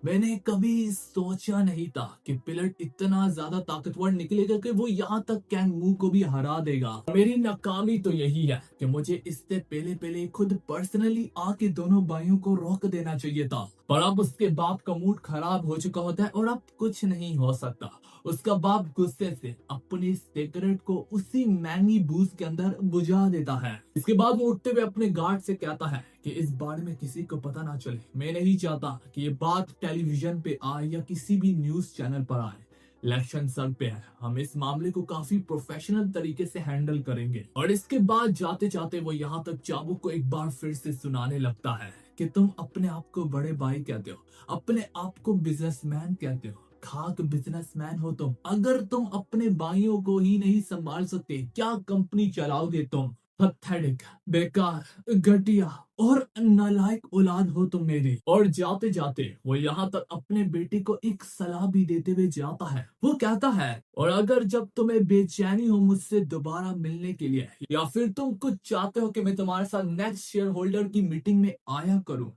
मैंने कभी सोचा नहीं था कि पिलट इतना ज्यादा ताकतवर निकलेगा कि वो यहाँ तक कैंगमू को भी हरा देगा। मेरी नाकामी तो यही है कि मुझे इससे पहले पहले खुद पर्सनली आके दोनों भाइयों को रोक देना चाहिए था, पर अब उसके बाप का मूड खराब हो चुका होता है और अब कुछ नहीं हो सकता। उसका बाप गुस्से से अपनी सिगरेट को उसी महंगी बूज के अंदर बुझा देता है। इसके बाद वो उठते हुए अपने गार्ड से कहता है कि इस बारे में किसी को पता ना चले, मैं नहीं चाहता कि ये बात टेलीविजन पे आए या किसी भी न्यूज चैनल पर आए। इलेक्शन सर पे है, हम इस मामले को काफी प्रोफेशनल तरीके से हैंडल करेंगे। और इसके बाद जाते जाते वो यहाँ तक चाबुक को एक बार फिर से सुनाने लगता है कि तुम अपने आप को बड़े भाई कहते हो, अपने आप को बिजनेसमैन कहते हो, खाक बिजनेसमैन हो तुम। अगर तुम अपने भाइयों को ही नहीं संभाल सकते क्या कंपनी चलाओगे तुम। पैथेटिक, बेकार, घटिया और नालायक औलाद हो तुम मेरी। और जाते जाते वो यहाँ तक अपने बेटे को एक सलाह भी देते हुए जाता है। वो कहता है, और अगर जब तुम्हें बेचैनी हो मुझसे दोबारा मिलने के लिए या फिर तुम कुछ चाहते हो कि मैं तुम्हारे साथ नेक्स्ट शेयर होल्डर की मीटिंग में आया करूं,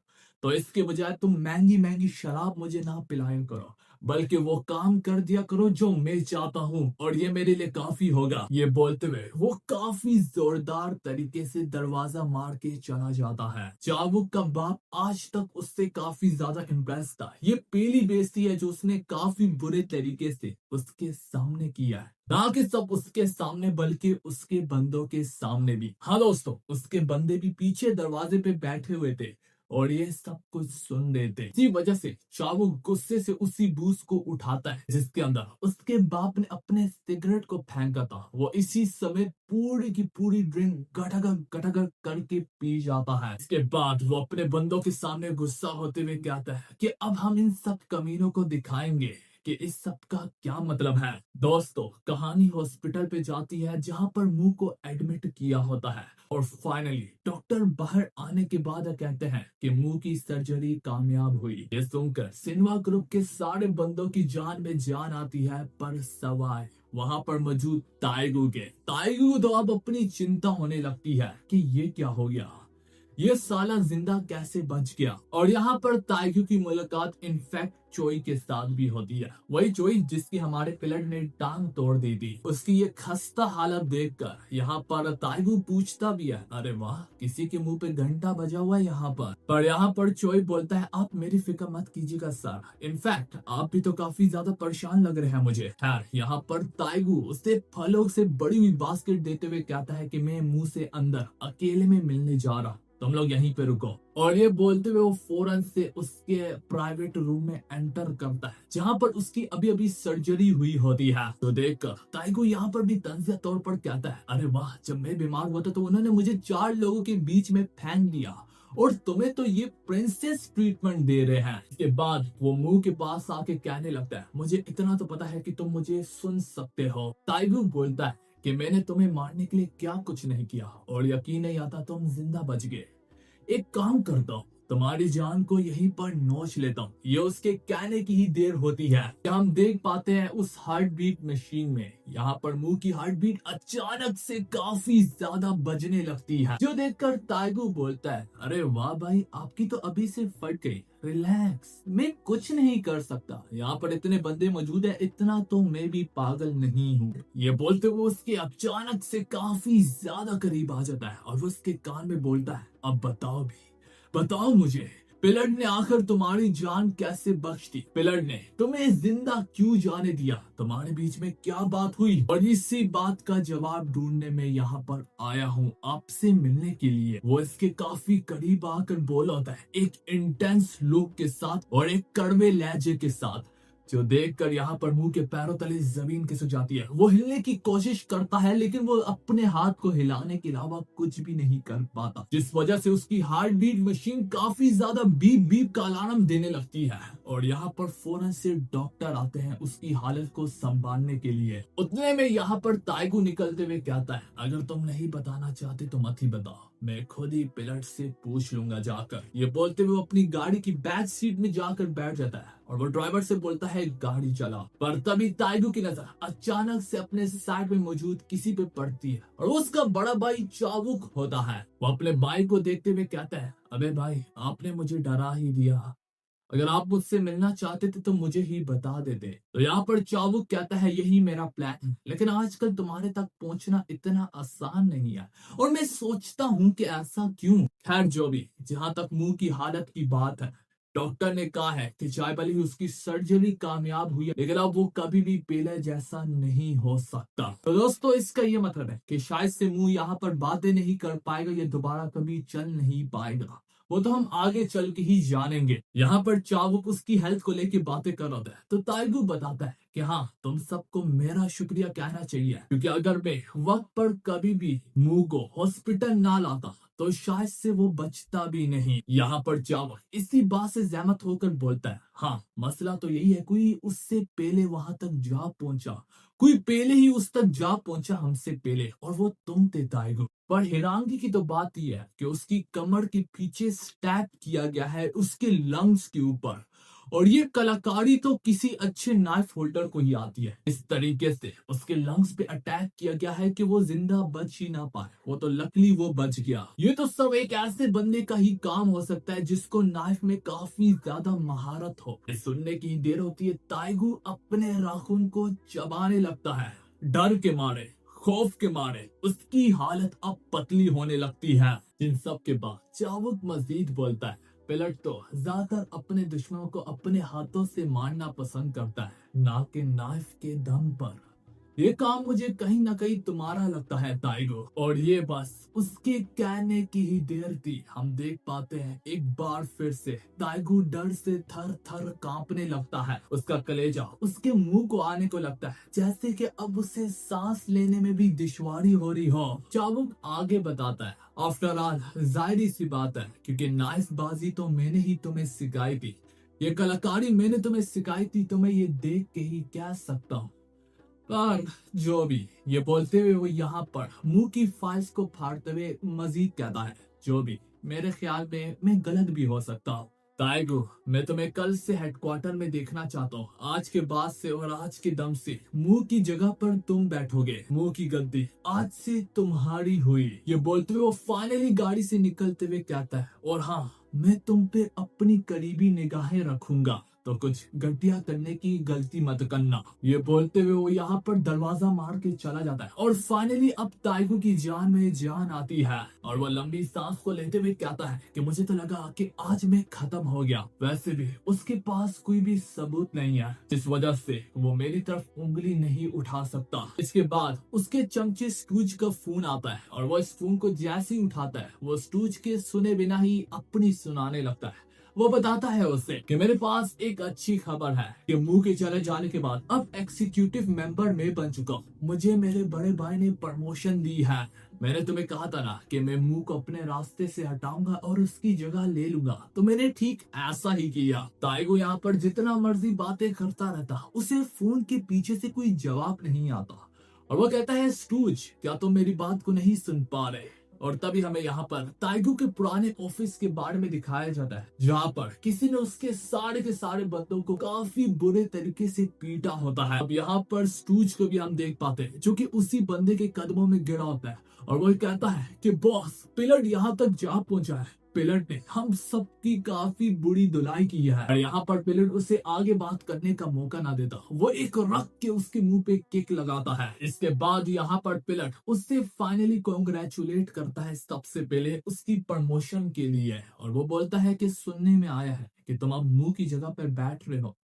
तो इसके बजाय तुम महंगी महंगी शराब मुझे ना पिलाया करो, बल्कि वो काम कर दिया करो जो मैं चाहता हूँ और ये मेरे लिए काफी होगा। ये बोलते हुए वो काफी जोरदार तरीके से दरवाजा मार के चला जाता है। चाबुक का बाप आज तक उससे काफी ज्यादा इम्प्रेस था। ये पहली बेइज्जती है जो उसने काफी बुरे तरीके से उसके सामने किया है, ना कि सब उसके सामने बल्कि उसके बंदों के सामने भी। हाँ दोस्तों, उसके बंदे भी पीछे दरवाजे पे बैठे हुए थे और ये सब कुछ सुन रहे थे। इसी वजह से चाबुक गुस्से से उसी बूस को उठाता है जिसके अंदर उसके बाप ने अपने सिगरेट को फेंका था। वो इसी समय पूरी की पूरी ड्रिंक गटागर गटागर करके पी जाता है। इसके बाद वो अपने बंदों के सामने गुस्सा होते हुए कहता है कि अब हम इन सब कमीनों को दिखाएंगे कि इस सब का क्या मतलब है। दोस्तों, कहानी हॉस्पिटल पे जाती है जहां पर मुंह को एडमिट किया होता है और फाइनली डॉक्टर बाहर आने के बाद कहते हैं कि मुंह की सर्जरी कामयाब हुई। ये सुनकर सिनेमा ग्रुप के सारे बंदों की जान में जान आती है, पर सवाए वहां पर मौजूद ताइगू तो अब अपनी चिंता होने लगती है कि ये क्या हो गया, ये साला जिंदा कैसे बच गया। और यहाँ पर ताइगू की मुलाकात इनफैक्ट चोई के साथ भी होती है, वही चोई जिसकी हमारे पिलट ने टांग तोड़ दी थी। उसकी ये खस्ता हालत देखकर यहाँ पर ताइगू पूछता भी है, अरे वाह, किसी के मुंह पे घंटा बजा हुआ है यहाँ पर यहाँ पर चोई बोलता है, आप मेरी फिक्र मत कीजिएगा सर, इनफैक्ट आप भी तो काफी ज्यादा परेशान लग रहे हैं मुझे। खैर, यहाँ पर ताइगू उसे फलों से बड़ी हुई बास्केट देते हुए कहता है कि मैं मुंह से अंदर अकेले में मिलने जा रहा, तुम लोग यहीं पे रुको। और ये बोलते हुए वो फौरन से उसके प्राइवेट रूम में एंटर करता है जहां पर उसकी अभी अभी सर्जरी हुई होती है। तो देखकर ताइगो यहाँ पर भी तंजिया तौर पर कहता है, अरे वाह, जब मैं बीमार हुआ था तो उन्होंने मुझे 4 लोगों के बीच में फेंक दिया और तुम्हें तो ये प्रिंसेस ट्रीटमेंट दे रहे हैं। इसके बाद वो मुंह के पास आके कहने लगता है, मुझे इतना तो पता है कि तुम मुझे सुन सकते हो। ताइगो बोलता है कि मैंने तुम्हें मारने के लिए क्या कुछ नहीं किया और यकीन नहीं आता तुम जिंदा बच गए। एक काम करता हूँ, तुम्हारी जान को यहीं पर नोच लेता हूँ। ये उसके कहने की ही देर होती है कि हम देख पाते हैं उस हार्ट बीट मशीन में यहाँ पर मुंह की हार्ट बीट अचानक से काफी ज्यादा बजने लगती है, जो देखकर ताइगू बोलता है, अरे वाह भाई, आपकी तो अभी से फट गई, रिलैक्स, मैं कुछ नहीं कर सकता, यहाँ पर इतने बंदे मौजूद है, इतना तो मैं भी पागल नहीं हूँ। ये बोलते हुए उसके अचानक से काफी ज्यादा करीब आ जाता है और वो उसके कान में बोलता है, अब बताओ मुझे, पिलर ने आखिर तुम्हारी जान कैसे बख्श दी? पिलर ने तुम्हें जिंदा क्यों जाने दिया? तुम्हारे बीच में क्या बात हुई? और इसी बात का जवाब ढूंढने में यहाँ पर आया हूँ आपसे मिलने के लिए। वो इसके काफी करीब आकर बोला होता है, एक इंटेंस लुक के साथ और एक कड़वे लहजे के साथ, जो देखकर यहाँ पर मुंह के पैरों तले जमीन खिसक जाती है। वो हिलने की कोशिश करता है लेकिन वो अपने हाथ को हिलाने के अलावा कुछ भी नहीं कर पाता, जिस वजह से उसकी हार्ट बीट मशीन काफी ज्यादा बीप बीप का अलार्म देने लगती है। और यहाँ पर फौरन से डॉक्टर आते हैं उसकी हालत को संभालने के लिए। उतने में यहाँ पर ताइगू निकलते हुए कहता है, अगर तुम नहीं बताना चाहते तो मत ही बताओ, मैं खुद ही पिलट से पूछ लूंगा जाकर। ये बोलते हुए वो अपनी गाड़ी की बैक सीट में जाकर बैठ जाता है और वो ड्राइवर से बोलता है, गाड़ी चला। पर तभी ताइगू की नजर अचानक से अपने साइड में मौजूद किसी पे पड़ती है और उसका बड़ा भाई चाबुक होता है। वो अपने भाई को देखते हुए कहता है, अबे भाई, आपने मुझे डरा ही दिया, अगर आप मुझसे मिलना चाहते थे तो मुझे ही बता देते। तो यहाँ पर चाबुक कहता है, यही मेरा प्लान है, लेकिन आजकल तुम्हारे तक पहुंचना इतना आसान नहीं है और मैं सोचता हूँ कि ऐसा क्यों। खैर, जो भी, जहां तक मुंह की हालत की बात है, डॉक्टर ने कहा है कि चाहे भले ही उसकी सर्जरी कामयाब हुई है, लेकिन अब वो कभी भी पहले जैसा नहीं हो सकता। तो दोस्तों, इसका ये मतलब है कि शायद से मुंह यहाँ पर बातें नहीं कर पाएगा, ये दोबारा कभी चल नहीं पाएगा। वो तो हम आगे चल के ही जानेंगे। यहाँ पर चाबुक उसकी हेल्थ को लेके बातें कर रहा था तो ताइगू बताता है कि हाँ, तुम सबको मेरा शुक्रिया कहना चाहिए, क्योंकि अगर मैं वक्त पर कभी भी मुंह को हॉस्पिटल ना लाता तो शायद से वो बचता भी नहीं। यहाँ पर चावल इसी बात से सहमत होकर बोलता है, हाँ, मसला तो यही है, कोई उससे पहले वहां तक जा पहुंचा, कोई पहले ही उस तक जा पहुंचा हमसे पहले, और वो तुम थे ताइगो। पर हैरानगी की तो बात यह है कि उसकी कमर के पीछे स्टैप किया गया है उसके लंग्स के ऊपर, और ये कलाकारी तो किसी अच्छे नाइफ होल्डर को ही आती है। इस तरीके से उसके लंग्स पे अटैक किया गया है कि वो जिंदा बच ही ना पाए। वो तो लकली वो बच गया। ये तो सब एक ऐसे बंदे का ही काम हो सकता है जिसको नाइफ में काफी ज्यादा महारत हो। ये सुनने की देर होती है, ताइगू अपने नाखून को चबाने लगता है। डर के मारे, खौफ के मारे उसकी हालत अब पतली होने लगती है। इन सब के बाद चाबुक मजीद बोलता है, पिलट तो ज्यादातर अपने दुश्मनों को अपने हाथों से मारना पसंद करता है, ना कि नाइफ के दम पर। ये काम मुझे कहीं ना कहीं तुम्हारा लगता है ताइगो। और ये बस उसके कहने की ही देर थी। हम देख पाते हैं एक बार फिर से ताइगो डर से थर थर कांपने लगता है। उसका कलेजा उसके मुंह को आने को लगता है, जैसे कि अब उसे सांस लेने में भी दुश्वारी हो रही हो। चाबुक आगे बताता है, आफ्टर ऑल जाहिर सी बात है, क्योंकि नाइफ बाजी तो मैंने ही तुम्हें सिखाई थी, ये कलाकारी मैंने तुम्हें सिखाई थी तो मैं ये देख के ही कह सकता हूँ। पर जो भी, ये बोलते हुए वो यहाँ पर मुंह की फाइल्स को फाड़ते हुए मजीद कहता है, जो भी, मेरे ख्याल में मैं गलत भी हो सकता हूँ। ताइगो, मैं तुम्हें कल से हेडक्वार्टर में देखना चाहता हूँ। आज के बाद से और आज के दम से मुंह की जगह पर तुम बैठोगे। मुंह की गद्दी आज से तुम्हारी हुई। ये बोलते हुए वो फाइनली गाड़ी से निकलते हुए कहता है, और हाँ, मैं तुम पे अपनी करीबी निगाहें रखूंगा, तो कुछ घटिया करने की गलती मत करना। ये बोलते हुए वो यहाँ पर दरवाजा मार के चला जाता है और फाइनली अब ताइगो की जान में जान आती है और वो लंबी सांस को लेते हुए कहता है कि मुझे तो लगा कि आज मैं खत्म हो गया। वैसे भी उसके पास कोई भी सबूत नहीं है जिस वजह से वो मेरी तरफ उंगली नहीं उठा सकता। इसके बाद उसके चमचे स्टूज का फोन आता है और वो इस फोन को जैसे ही उठाता है वो स्टूज के सुने बिना ही अपनी सुनाने लगता है। वो बताता है उसे कि मेरे पास एक अच्छी खबर है कि मुंह के चले जाने के बाद अब एग्जीक्यूटिव मेंबर में बन चुका हूँ। मुझे मेरे बड़े भाई ने प्रमोशन दी है। मैंने तुम्हें कहा था ना कि मैं मुंह को अपने रास्ते से हटाऊंगा और उसकी जगह ले लूंगा, तो मैंने ठीक ऐसा ही किया। ताइगो यहाँ पर जितना मर्जी बातें करता रहता, उसे फोन के पीछे से कोई जवाब नहीं आता और वो कहता है, स्टूज, क्या तुम मेरी बात को नहीं सुन पा रहे? और तभी हमें यहाँ पर ताइगो के पुराने ऑफिस के बारे में दिखाया जाता है, जहाँ पर किसी ने उसके सारे के सारे बंदों को काफी बुरे तरीके से पीटा होता है। अब यहाँ पर स्टूज को भी हम देख पाते हैं जो कि उसी बंदे के कदमों में गिरा होता है और वो कहता है कि बॉस, पिलट यहाँ तक जा पहुंचा है। पिलट ने हम सबकी काफी बुरी धुलाई की है। और यहाँ पर पिलट उसे आगे बात करने का मौका ना देता, वो एक रख के उसके मुंह पे किक लगाता है। इसके बाद यहाँ पर पिलट उससे फाइनली कॉन्ग्रेचुलेट करता है सबसे पहले उसकी प्रमोशन के लिए और वो बोलता है कि सुनने में आया है कि तुम अब मुंह की जगह पर बैठ रहे हो,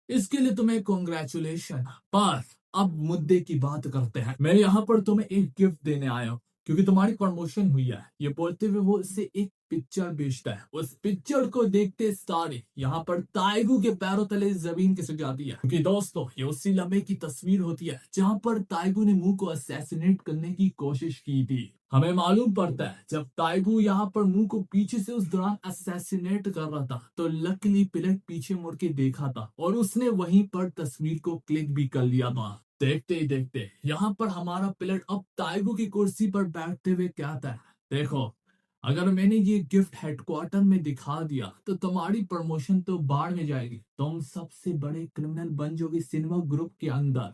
इसके लिए तुम्हें कॉन्ग्रेचुलेशन। पर अब मुद्दे की बात करते हैं। मैं यहाँ पर तुम्हें एक गिफ्ट देने आया हूँ क्योंकि तुम्हारी प्रमोशन हुई है। ये बोलते हुए वो उससे एक पिक्चर बेचता है। उस पिक्चर को देखते सारे यहाँ पर ताइगो के पैरों तले जमीन खिसक जाती है, क्योंकि दोस्तों ये उसी लम्हे की तस्वीर होती है जहाँ पर ताइगो ने मुंह को असैसिनेट करने की कोशिश की थी। हमें मालूम पड़ता है जब ताइगो यहाँ पर मुंह को पीछे से उस दौरान असैसिनेट कर रहा था तो लकीली पिलट पीछे मुड़ के देखा था और उसने वहीं पर तस्वीर को क्लिक भी कर लिया था। देखते ही देखते यहाँ पर हमारा पिलट अब ताइगो की कुर्सी पर बैठते हुए कहता है, देखो, अगर मैंने ये गिफ्ट हेडक्वार्टर में दिखा दिया तो तुम्हारी प्रमोशन तो बाढ़ में जाएगी। तुम सबसे बड़े क्रिमिनल बन जाओगे सिनेमा ग्रुप के अंदर।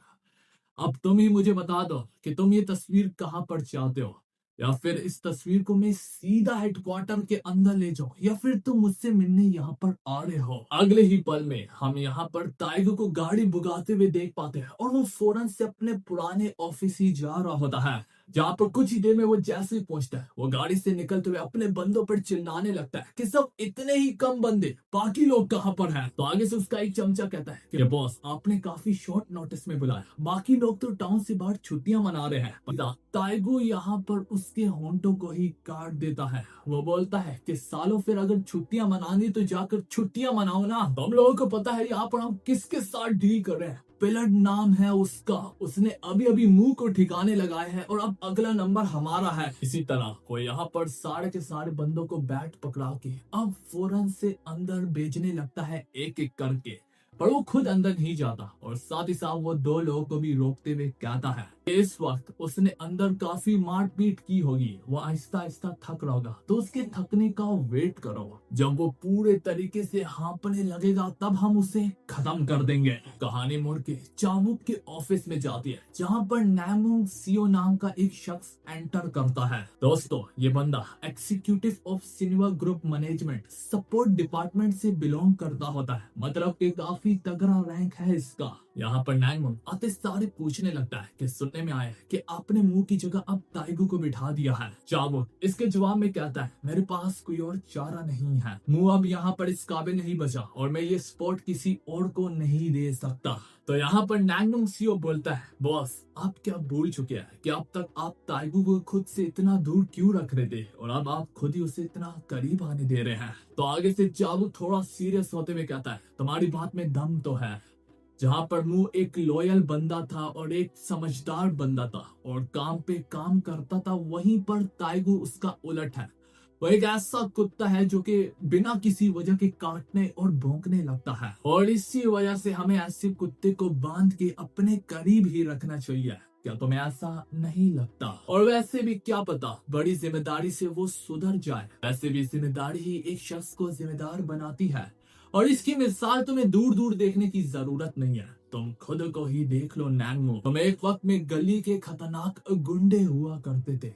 अब तुम ही मुझे बता दो कि तुम ये तस्वीर कहाँ पर चाहते हो, या फिर इस तस्वीर को मैं सीधा हेडक्वार्टर के अंदर ले जाऊं, या फिर तुम मुझसे मिलने यहाँ पर आ रहे हो। अगले ही पल में हम यहाँ पर टाइगर को गाड़ी भगाते हुए देख पाते हैं और वो फौरन से अपने पुराने ऑफिस ही जा रहा होता है, जहाँ पर कुछ ही देर में वो जैसे ही पहुंचता है वो गाड़ी से निकलते हुए अपने बंदों पर चिल्लाने लगता है कि सब इतने ही कम बंदे, बाकी लोग कहाँ पर हैं। तो आगे से उसका एक चमचा कहता है कि बॉस, आपने काफी शॉर्ट नोटिस में बुलाया, बाकी लोग तो टाउन से बाहर छुट्टियां मना रहे हैं। टाइगो यहाँ पर उसके होंठों को ही काट देता है। वो बोलता है कि सालों, फिर अगर छुट्टियां मनानी तो जाकर छुट्टियां मनाओ ना। हम लोगों को पता है यहाँ पर हम किसके साथ डील कर रहे हैं। पिलट नाम है उसका, उसने अभी अभी मुंह को ठिकाने लगाए है और अब अगला नंबर हमारा है। इसी तरह वो यहाँ पर सारे के सारे बंदों को बैट पकड़ा के अब फौरन से अंदर भेजने लगता है एक एक करके, पर वो खुद अंदर नहीं जाता और साथ ही साथ वो दो लोगों को भी रोकते हुए कहता है इस वक्त उसने अंदर काफी मारपीट की होगी, वो आहिस्ता आहिस्ता थक रहा होगा, तो उसके थकने का वेट करो। जब वो पूरे तरीके से हाँपने लगेगा तब हम उसे खत्म कर देंगे। कहानी मुड़ के चामुक के ऑफिस में जाती है, जहाँ पर नैमुंग सियो नाम का एक शख्स एंटर करता है। दोस्तों, ये बंदा executive of cinema group management support department से बिलोंग करता होता है, मतलब कि काफी तगड़ा रैंक है इसका। यहाँ पर नैमुंग आते सारे पूछने लगता है कि सुनने में आया है कि आपने मुंह की जगह अब टाइगो को बिठा दिया है। चामुक इसके जवाब में कहता है, मेरे पास कोई और चारा नहीं है, मुंह अब यहाँ पर इस काबिल नहीं बचा और मैं ये स्पॉट किसी और को नहीं दे सकता। तो यहाँ पर नैंगनुंग सियो बोलता है, बॉस, आप क्या भूल चुके हैं कि अब तक आप टाइगो को खुद से इतना दूर क्यों रख रहे थे और अब आप खुद ही उसे इतना करीब आने दे रहे हैं। तो आगे से चाबुक थोड़ा सीरियस होते हुए कहता है, तुम्हारी बात में दम तो है। जहाँ पर मुंह एक लॉयल बंदा था और एक समझदार बंदा था और काम पे काम करता था, वहीं पर टाइगो उसका उलट है। वो एक ऐसा कुत्ता है जो कि बिना किसी वजह के काटने और भौंकने लगता है, और इसी वजह से हमें ऐसे कुत्ते को बांध के अपने करीब ही रखना चाहिए। क्या तुम्हें ऐसा नहीं लगता? और वैसे भी क्या पता बड़ी जिम्मेदारी से वो सुधर जाए। वैसे भी जिम्मेदारी ही एक शख्स को जिम्मेदार बनाती है, और इसकी मिसाल तुम्हें दूर दूर देखने की जरूरत नहीं है। तुम खुद को ही देख लो नैंगो। तुम एक वक्त में गली के खतरनाक गुंडे हुआ करते थे,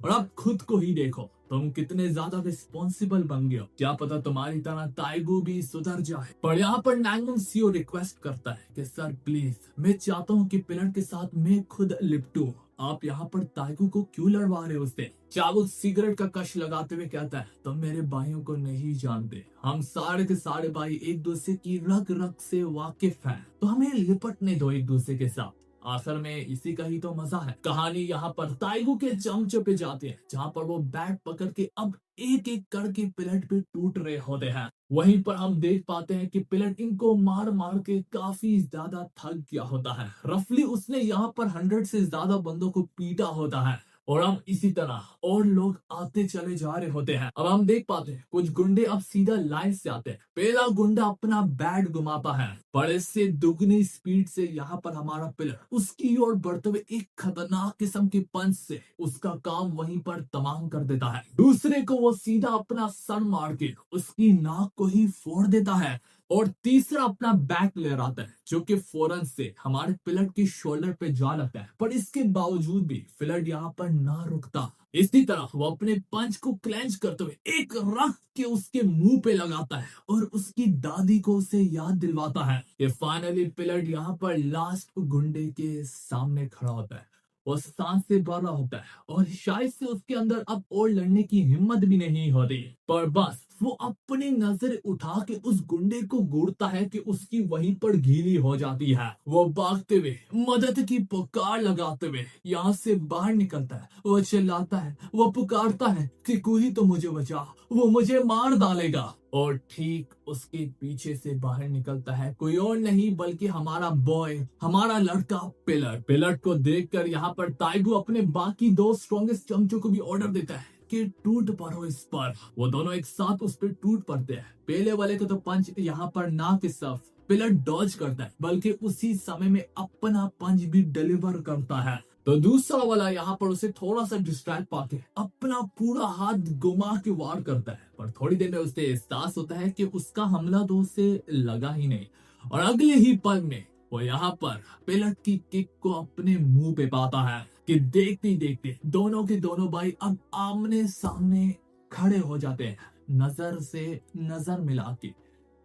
और अब खुद को ही देखो, तुम कितने ज्यादा रिस्पॉन्सिबल बन गए हो। क्या पता तुम्हारी तरह टाइगो भी सुधर जाए। पर यहाँ पर नैंगन सीओ रिक्वेस्ट करता है कि सर प्लीज, मैं चाहता हूँ कि पिलर के साथ मैं खुद लिपटूं। आप यहाँ पर टाइगो को क्यों लड़वा रहे हो उससे? चावल सिगरेट का कश लगाते हुए कहता है, तुम मेरे भाइयों को नहीं जानते। हम सारे के सारे भाई एक दूसरे की रग रग से वाकिफ हैं, तो हमें लिपटने दो एक दूसरे के साथ। आखिर में इसी का ही तो मजा है। कहानी यहाँ पर टाइगो के चमचे पे जाती है, जहाँ पर वो बैट पकड़ के अब एक एक करके पिलट पे टूट रहे होते हैं। वहीं पर हम देख पाते हैं कि पिलट इनको मार मार के काफी ज्यादा थक गया होता है। रफली उसने यहाँ पर 100 से ज्यादा बंदों को पीटा होता है, और अब इसी तरह और लोग आते चले जा रहे होते हैं। अब हम देख पाते हैं कुछ गुंडे अब सीधा लाइन से आते हैं। पहला गुंडा अपना बैट घुमाता है, पर इससे दुगनी स्पीड से यहाँ पर हमारा पिलर उसकी ओर बढ़ते हुए एक खतरनाक किस्म के पंच से उसका काम वहीं पर तमाम कर देता है। दूसरे को वो सीधा अपना सर मार के उसकी नाक को ही फोड़ देता है, और तीसरा अपना बैक ले आता है, जो कि फौरन से हमारे पिलट की शोल्डर पे जा लगता है। पर इसके बावजूद भी पिलट यहाँ पर ना रुकता। इसी तरह वो अपने पंच को क्लेंच करते हुए एक रख के उसके मुंह पे लगाता है, और उसकी दादी को उसे याद दिलवाता है कि फाइनली पिलट यहाँ पर लास्ट गुंडे के सामने खड़ा होता है। वो सांस से भरा होता है, और शायद से उसके अंदर अब और लड़ने की हिम्मत भी नहीं होती। पर बस वो अपनी नजर उठा के उस गुंडे को घूरता है कि उसकी वहीं पर गीली हो जाती है। वो भागते हुए मदद की पुकार लगाते हुए यहाँ से बाहर निकलता है। वो चिल्लाता है, वो पुकारता है कि कोई तो मुझे बचा, वो मुझे मार डालेगा। और ठीक उसके पीछे से बाहर निकलता है कोई और नहीं बल्कि हमारा बॉय, हमारा लड़का पिलट। पिलट को देखकर यहाँ पर टाइगो अपने बाकी दो स्ट्रॉन्गेस्ट चमचों को भी ऑर्डर देता है कि टूट पड़ो इस पर। वो दोनों एक साथ उस पर टूट पड़ते हैं। पहले वाले का तो पंच यहाँ पर ना के साथ पिलट डॉज करता है, बल्कि उसी समय में अपना पंच भी डिलीवर करता है। तो दूसरा वाला यहाँ पर उसे थोड़ा सा डिस्ट्रैक्ट पाके अपना पूरा हाथ घुमा के वार करता है, पर थोड़ी देर में उसे एहसास होता है कि उसका हमला तो उसे लगा ही नहीं, और अगले ही पल में वो यहाँ पर पिलट की किक को अपने मुंह पे पाता है कि देखते ही देखते दोनों के दोनों भाई अब आमने सामने खड़े हो जाते हैं, नजर से नजर मिला के,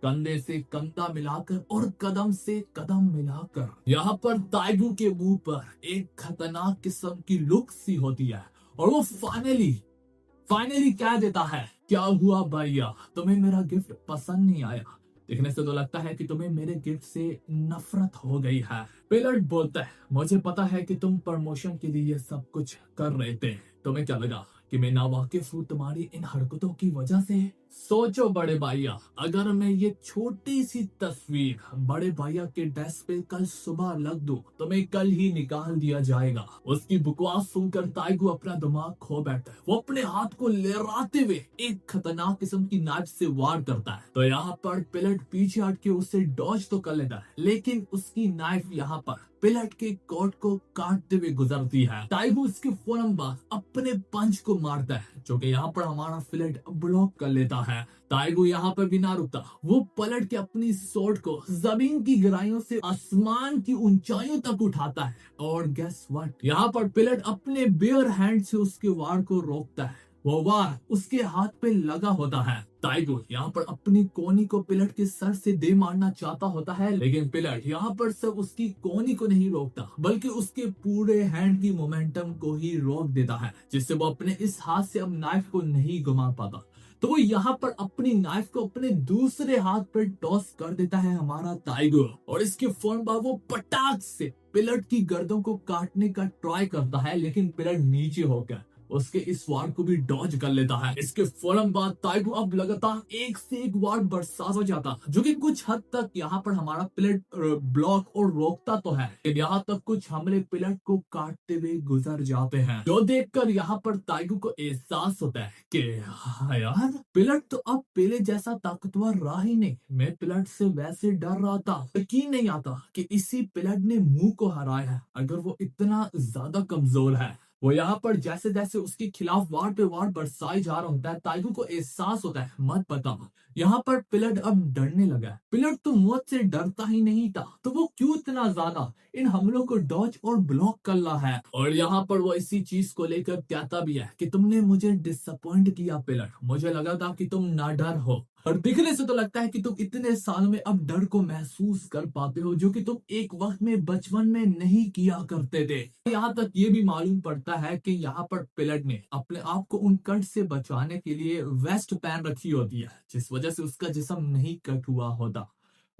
कंधे से कंधा मिलाकर और कदम से कदम मिलाकर। यहाँ पर टाइगो के मुंह पर एक खतरनाक किस्म की लुक सी होती है, और वो फाइनली कह देता है, क्या हुआ भैया, तुम्हें मेरा गिफ्ट पसंद नहीं आया? देखने से तो लगता है कि तुम्हें मेरे गिफ्ट से नफरत हो गई है। पिलट बोलता है, मुझे पता है कि तुम प्रमोशन के लिए ये सब कुछ कर रहे थे। तुम्हें क्या लगा कि मैं नावाकिफ हूँ तुम्हारी इन हरकतों की वजह से? सोचो बड़े भैया, अगर मैं ये छोटी सी तस्वीर बड़े भैया के डेस्क पे कल सुबह रख दूं तो मैं कल ही निकाल दिया जाएगा। उसकी बकवास सुनकर टाइगो अपना दिमाग खो बैठता है। वो अपने हाथ को लहराते हुए एक खतरनाक किस्म की नाइफ से वार करता है। तो यहाँ पर पिलट पीछे हट के उसे डॉज तो कर लेता है, लेकिन उसकी नाइफ यहाँ पर पिलट के कोट को काटते हुए गुजरती है। टाइगो इसके फौरन बाद अपने पंच को मारता है, जो कि यहाँ पर हमारा पिलट ब्लॉक कर लेता है। टाइगो यहाँ पर भी ना रुकता, वो पलट के अपनी सोट को जमीन की गहराइयों से आसमान की ऊंचाइयों तक उठाता है, और गेस व्हाट, यहाँ पर पिलट अपने बेयर हैंड से उसके वार को रोकता है। वो वार उसके हाथ पे लगा होता है। टाइगो यहाँ पर अपनी कोनी को पिलट के सर से दे मारना चाहता होता है, लेकिन पिलट यहाँ पर सब उसकी कोनी को नहीं रोकता, बल्कि उसके पूरे हैंड की मोमेंटम को ही रोक देता है, जिससे वो अपने इस हाथ से अब नाइफ को नहीं घुमा पाता। तो वो यहाँ पर अपनी नाइफ को अपने दूसरे हाथ पर टॉस कर देता है हमारा टाइगो, और इसके फौरन बाद वो पटाख से पिलट की गर्दन को काटने का ट्राई करता है, लेकिन पिलट नीचे होकर उसके इस वार को भी डॉज कर लेता है। इसके फौरन बाद ताइगो अब लगातार एक से एक वार बरसा हो जाता, जो कि कुछ हद तक यहाँ पर हमारा पिलट ब्लॉक और रोकता तो है, लेकिन यहाँ तक कुछ हमले पिलट को काटते हुए गुजर जाते हैं, जो देखकर यहाँ पर ताइगो को एहसास होता है कि हाँ यार, पिलट तो अब पहले जैसा ताकतवर रहा ही नहीं। मैं पिलट से वैसे डर रहा था, यकीन नहीं आता कि इसी पिलट ने मुंह को हराया है। अगर वो इतना ज्यादा कमजोर है, वो यहाँ पर जैसे जैसे उसके खिलाफ वार पे वार बरसाई जा रहा होता है, ताइगो को एहसास होता है मत बता। यहाँ पर पिलट अब डरने लगा है। पिलट तो मौत से डरता ही नहीं था, तो वो क्यों इतना ज्यादा इन हमलों को डॉज और ब्लॉक कर रहा है। और यहाँ पर वो इसी चीज को लेकर कहता भी है कि तुमने मुझे डिसअपॉइंट किया पिलट, मुझे लगा था कि तुम ना डर हो, और दिखने से तो लगता है कि तुम इतने सालों में अब डर को महसूस कर पाते हो, जो कि तुम एक वक्त में बचपन में नहीं किया करते थे। यहाँ तक ये भी मालूम पड़ता है कि यहाँ पर पिलट ने अपने आप को उन कट से बचाने के लिए वेस्ट पहन रखी होती है, जिस वजह से उसका जिस्म नहीं कट हुआ होता।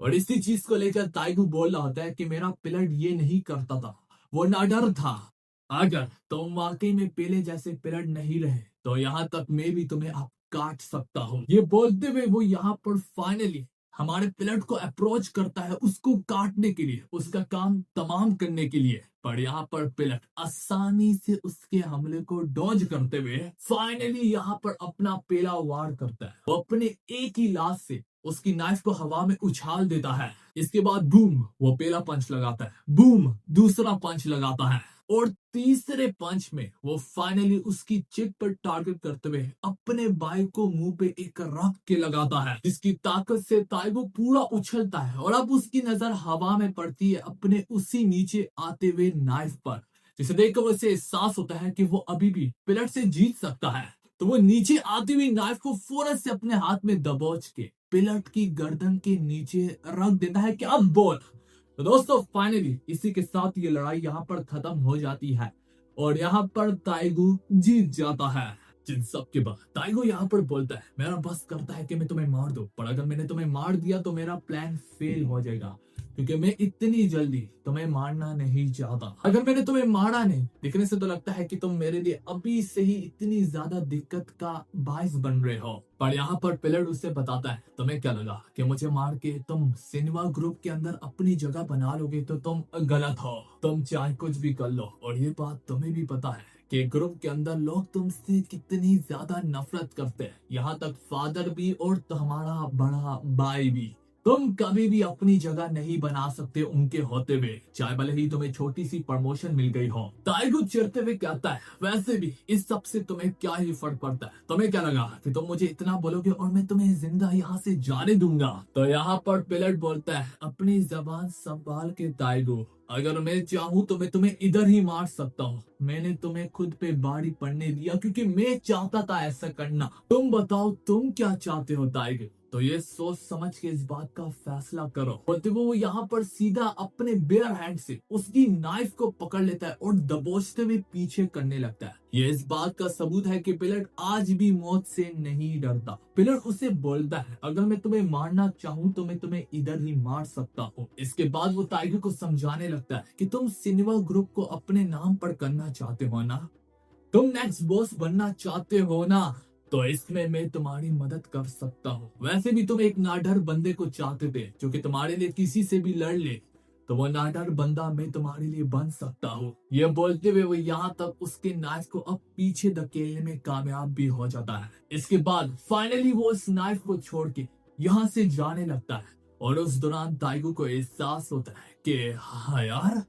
और इसी चीज को लेकर ताइगो बोल रहा होता है कि मेरा पिलट ये नहीं करता था, वो नाडर था। अगर तुम वाकई में पहले जैसे पिलट नहीं रहे तो यहाँ तक मैं भी तुम्हें अब काट सकता हूँ। ये बोलते हुए वो यहाँ पर फाइनली हमारे पिलट को अप्रोच करता है, उसको काटने के लिए, उसका काम तमाम करने के लिए। पर यहाँ पर पिलट आसानी से उसके हमले को डॉज करते हुए फाइनली यहाँ पर अपना पहला वार करता है। वो अपने एक ही लाश से उसकी नाइफ को हवा में उछाल देता है। इसके बाद बूम, वो पहला पंच लगाता है, बूम, दूसरा पंच लगाता है, और तीसरे पंच में वो फाइनली उसकी चिक पर टारगेट करते हुए अपने बाई को मुंह पे एक रख के लगाता है, जिसकी ताकत से ताइगो पूरा उछलता है। और अब उसकी नजर हवा में पड़ती है अपने उसी नीचे आते हुए नाइफ पर, जिसे देखकर उसे एहसास होता है कि वो अभी भी पिलट से जीत सकता है। तो वो नीचे आती हुई नाइफ को फौरन से अपने हाथ में दबोच के पिलट की गर्दन के नीचे रख देता है कि अब बोल। तो दोस्तों फाइनली इसी के साथ ये लड़ाई यहाँ पर खत्म हो जाती है और यहाँ पर ताइगो जीत जाता है। जिन सब के बाद ताइगो यहाँ पर बोलता है मेरा बस करता है कि मैं तुम्हें मार दूं, पर अगर मैंने तुम्हें मार दिया तो मेरा प्लान फेल हो जाएगा, क्योंकि मैं इतनी जल्दी तुम्हें मारना नहीं चाहता। अगर मैंने तुम्हें मारा नहीं, दिखने से तो लगता है कि तुम मेरे लिए अभी से ही इतनी ज्यादा दिक्कत का बायस बन रहे हो। पर यहाँ पर पिलट उससे बताता है तुम्हें क्या लगा कि मुझे मार के तुम सिनेमा ग्रुप के अंदर अपनी जगह बना लोगे, तो तुम गलत हो। तुम चाहे कुछ भी कर लो, और ये बात तुम्हें भी पता है कि ग्रुप के अंदर लोग तुमसे कितनी ज्यादा नफरत करते हैं, यहाँ तक फादर भी और तुम्हारा बड़ा भाई भी। तुम कभी भी अपनी जगह नहीं बना सकते उनके होते हुए, चाहे भले ही तुम्हें छोटी सी प्रमोशन मिल गई हो। ताइगो चिढ़ते हुए कहता है वैसे भी इस सब से तुम्हें क्या ही फर्क पड़ता है, तुम्हें क्या लगा कि तुम मुझे इतना बोलोगे और मैं तुम्हें जिंदा यहाँ से जाने दूंगा। तो यहाँ पर पिलट बोलता है अपनी जबान संभाल के ताइगो, अगर मैं चाहूँ तो मैं तुम्हें इधर ही मार सकता हूँ। मैंने तुम्हें खुद पे बारी पड़ने दिया क्योंकि मैं चाहता था ऐसा करना। तुम बताओ तुम क्या चाहते हो ताइगो? तो ये सोच समझ के इस बात का फैसला करो। बोलते वो यहाँ पर सीधा अपने बेयर हैंड से उसकी नाइफ को पकड़ लेता है और दबोचते हुए पीछे करने लगता है। ये इस बात का सबूत है कि पिलट आज भी मौत से नहीं डरता। पिलट उसे बोलता है अगर मैं तुम्हें मारना चाहूँ तो मैं तुम्हें इधर ही मार सकता हूँ। इसके बाद वो टाइगर को समझाने लगता है कि तुम सिनेमा ग्रुप को अपने नाम पर करना चाहते हो ना, तुम नेक्स्ट बॉस बनना चाहते हो ना, तो इसमें मैं तुम्हारी मदद कर सकता हूँ। वैसे भी तुम एक नाडर बंदे को चाहते थे जो कि तुम्हारे लिए किसी से भी लड़ ले, तो वो नाडर बंदा मैं तुम्हारे लिए बन सकता हूँ। ये बोलते हुए वो यहाँ तक उसके नाइफ को अब पीछे धकेलने में कामयाब भी हो जाता है। इसके बाद फाइनली वो उस नाइफ को छोड़ के यहाँ से जाने लगता है, और उस दौरान ताइगो को एहसास होता है कि हाँ यार,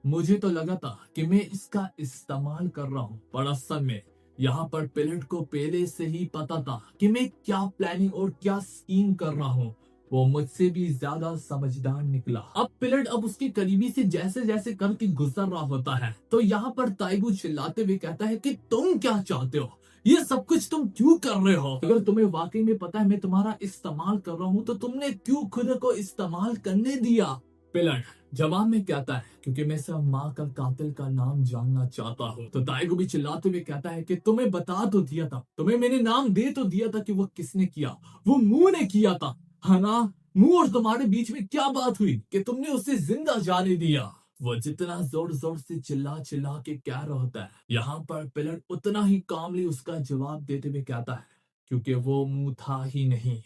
मुझे तो लगा था कि मैं इसका इस्तेमाल कर रहा हूँ, पर असल में यहाँ पर पिलट को पहले से ही पता था कि मैं क्या प्लानिंग और क्या स्कीम कर रहा हूँ। वो मुझसे भी ज्यादा समझदार निकला। अब पिलट अब उसके करीबी से जैसे जैसे करके गुजर रहा होता है, तो यहाँ पर ताइगो चिल्लाते हुए कहता है कि तुम क्या चाहते हो, ये सब कुछ तुम क्यों कर रहे हो? अगर तुम्हें वाकई में पता है मैं तुम्हारा इस्तेमाल कर रहा हूँ, तो तुमने क्यों खुद को इस्तेमाल करने दिया? पिलट जवाब में कहता है क्योंकि मैं सिर्फ माँ का कातिल का नाम जानना चाहता हूँ। तो ताइगो भी चिल्लाते हुए कहता है कि तुम्हें बता तो दिया था, तुम्हें मैंने नाम दे तो दिया था कि वो किसने किया, वो मुंह ने किया था, है ना? मुंह और तुम्हारे बीच में क्या बात हुई कि तुमने उसे जिंदा जाने दिया? वो जितना जोर जोर से चिल्ला चिल्ला के कह रहा होता है, यहाँ पर पिलर उतना ही कामली उसका जवाब देते हुए कहता है, क्योंकि वो मुंह था ही नहीं।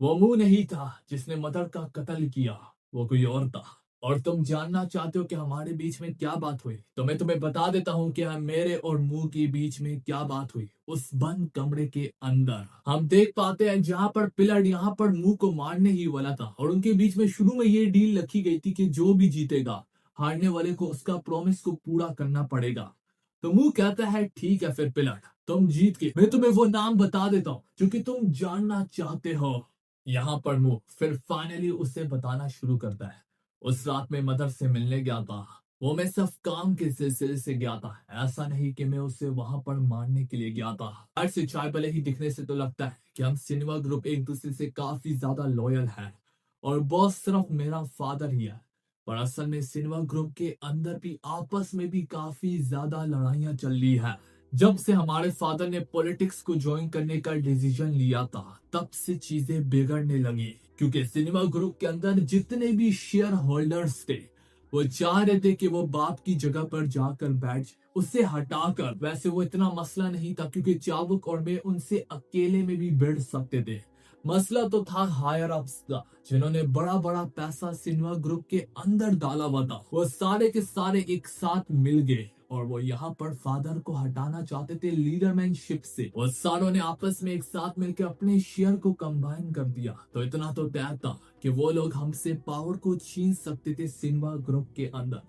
वो मुंह नहीं था जिसने मदर का कत्ल किया, वो कोई और था। और तुम जानना चाहते हो कि हमारे बीच में क्या बात हुई, तो मैं तुम्हें बता देता हूँ कि मेरे और मुंह के बीच में क्या बात हुई। उस बंद कमरे के अंदर हम देख पाते हैं जहाँ पर पिलर यहाँ पर मुंह को मारने ही वाला था, और उनके बीच में शुरू में ये डील रखी गई थी कि जो भी जीतेगा, हारने वाले को उसका प्रॉमिस को पूरा करना पड़ेगा। तो मुंह कहता है, ठीक है फिर पिलर, तुम जीत के मैं तुम्हें वो नाम बता देता हूँ जो कि तुम जानना चाहते हो। यहाँ पर मुंह फिर फाइनली उसे बताना शुरू करता है। उस रात में मदर से मिलने गया था, वो मैं सिर्फ काम के सिलसिले से गया था, ऐसा नहीं कि मैं उसे वहां पर मारने के लिए गया था। हर से चाय भले ही दिखने से तो लगता है कि हम सिनेमा ग्रुप एक दूसरे से काफी ज्यादा लॉयल है, और बॉस सिर्फ मेरा फादर ही है। पर असल में सिनेमा ग्रुप के अंदर भी आपस में भी काफी ज्यादा लड़ाइयां चल रही है। जब से हमारे फादर ने पॉलिटिक्स को ज्वाइन करने का डिसीजन लिया था, तब से चीजें बिगड़ने लगी, क्योंकि सिनेमा ग्रुप के अंदर जितने भी शेयर होल्डर्स थे, वो चाह रहे थे कि वो बाप की जगह पर जाकर बैठ जाए, उसे हटाकर। वैसे वो इतना मसला नहीं था, क्योंकि चाबुक और मैं उनसे अकेले में भी भिड़ सकते थे। मसला तो था हायर अप्स का, जिन्होंने बड़ा बड़ा पैसा सिनेमा ग्रुप के अंदर डाला हुआ था। वो सारे के सारे एक साथ मिल गए, और वो यहाँ पर फादर को हटाना चाहते थे लीडरमैनशिप से। वो सारों ने आपस में एक साथ मिलकर अपने शेयर को कंबाइन कर दिया। तो इतना तो तय था कि वो लोग हमसे पावर को छीन सकते थे सिनेमा ग्रुप के अंदर।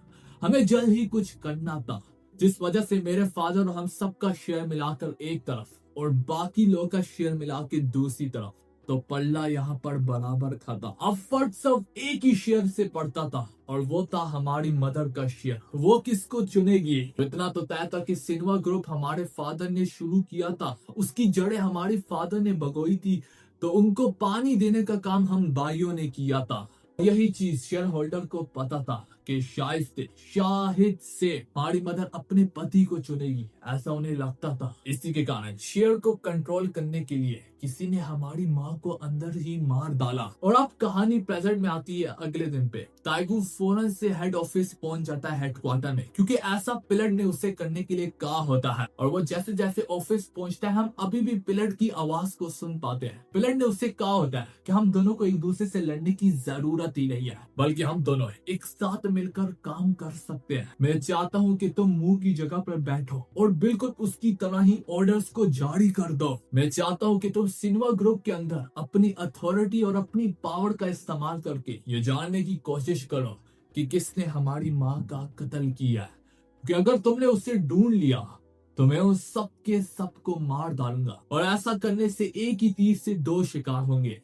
हमें जल्द ही कुछ करना था, जिस वजह से मेरे फादर और हम सबका शेयर मिलाकर एक तरफ और बाकी लोगों का शेयर मिला के दूसरी तरफ, तो पल्ला यहाँ पर बराबर खाता। अब फर्क सिर्फ एक ही शेयर से पड़ता था, और वो था हमारी मदर का शेयर। वो किसको चुनेगी? इतना तो तय था कि सिनेमा ग्रुप हमारे फादर ने शुरू किया था, उसकी जड़ें हमारे फादर ने बगोई थी, तो उनको पानी देने का काम हम भाइयों ने किया था। यही चीज शेयर होल्डर को पता था कि शाहिद से हमारी मदर अपने पति को चुनेगी, ऐसा उन्हें लगता था। इसी के कारण शेयर को कंट्रोल करने के लिए किसी ने हमारी माँ को अंदर ही मार डाला। और अब कहानी प्रेजेंट में आती है अगले दिन पे। ताइगू फौरन से हेड ऑफिस पहुंच जाता है, हेडक्वार्टर में, क्योंकि ऐसा पिलट ने उसे करने के लिए कहा होता है। और वो जैसे जैसे ऑफिस पहुंचता है, हम अभी भी पिलट की आवाज को सुन पाते हैं। पिलट ने उसे कहा होता है कि हम दोनों को एक दूसरे से लड़ने की जरूरत ही नहीं है, बल्कि हम दोनों एक साथ मिलकर काम कर सकते हैं। मैं चाहता हूँ कि तुम मुंह की जगह पर बैठो और बिल्कुल उसकी तरह ही ऑर्डर्स को जारी कर दो। मैं चाहता हूँ कि तुम सिनेमा ग्रुप के अंदर अपनी अथॉरिटी और अपनी पावर का इस्तेमाल करके ये जानने की कोशिश करो कि किसने हमारी माँ का कत्ल किया है। कि अगर तुमने उसे ढूंढ लिया, तो मैं उस सब के सबको मार डालूंगा, और ऐसा करने से एक ही तीर से दो शिकार होंगे।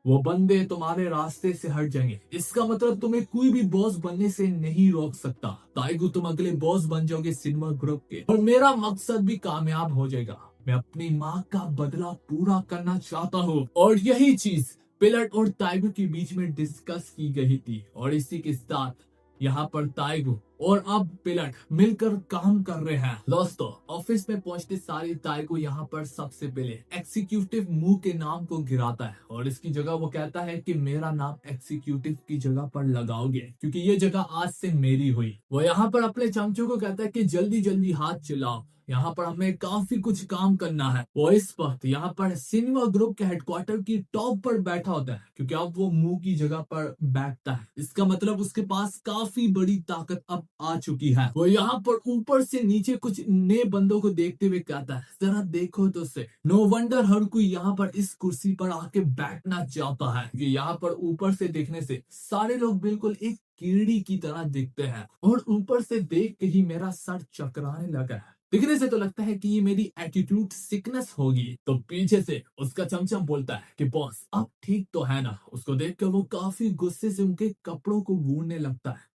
वो बंदे तुम्हारे रास्ते से हट जाएंगे। इसका मतलब तुम्हें कोई भी बॉस बनने से नहीं रोक सकता। ताइगू, तुम अगले बॉस बन जाओगे सिनेमा ग्रुप के, और मेरा मकसद भी कामयाब हो जाएगा। मैं अपनी माँ का बदला पूरा करना चाहता हूँ। और यही चीज पिलट और ताइगू के बीच में डिस्कस की गई थी, और इसी के साथ यहाँ पर ताइगू और अब पिलट मिलकर काम कर रहे हैं। दोस्तों, ऑफिस में पहुंचते सारे ताइगू यहाँ पर सबसे पहले एग्जीक्यूटिव मुंह के नाम को गिराता है, और इसकी जगह वो कहता है कि मेरा नाम एग्जीक्यूटिव की जगह पर लगाओगे, क्योंकि ये जगह आज से मेरी हुई। वो यहाँ पर अपने चमचों को कहता है कि जल्दी जल्दी हाथ चलाओ, यहाँ पर हमें काफी कुछ काम करना है। वो इस वक्त यहाँ पर सिनेमा ग्रुप के हेडक्वार्टर की टॉप पर बैठा होता है, क्योंकि अब वो मुंह की जगह पर बैठता है। इसका मतलब उसके पास काफी बड़ी ताकत अब आ चुकी है। वो यहाँ पर ऊपर से नीचे कुछ नए बंदों को देखते हुए कहता है, जरा देखो तो से। नो वंडर हर कोई यहाँ पर इस कुर्सी पर आके बैठना चाहता है, क्योंकि यहाँ पर ऊपर से देखने से सारे लोग बिल्कुल एक कीड़ी की तरह दिखते हैं, और ऊपर से देख के ही मेरा सर चकराने लगा है। दिखने से तो लगता है कि ये मेरी एटीट्यूड सिकनेस होगी। तो पीछे से उसका चमचम बोलता है कि बॉस, अब ठीक तो है ना। उसको देखकर वो काफी गुस्से से उनके कपड़ों को गूंदने लगता है।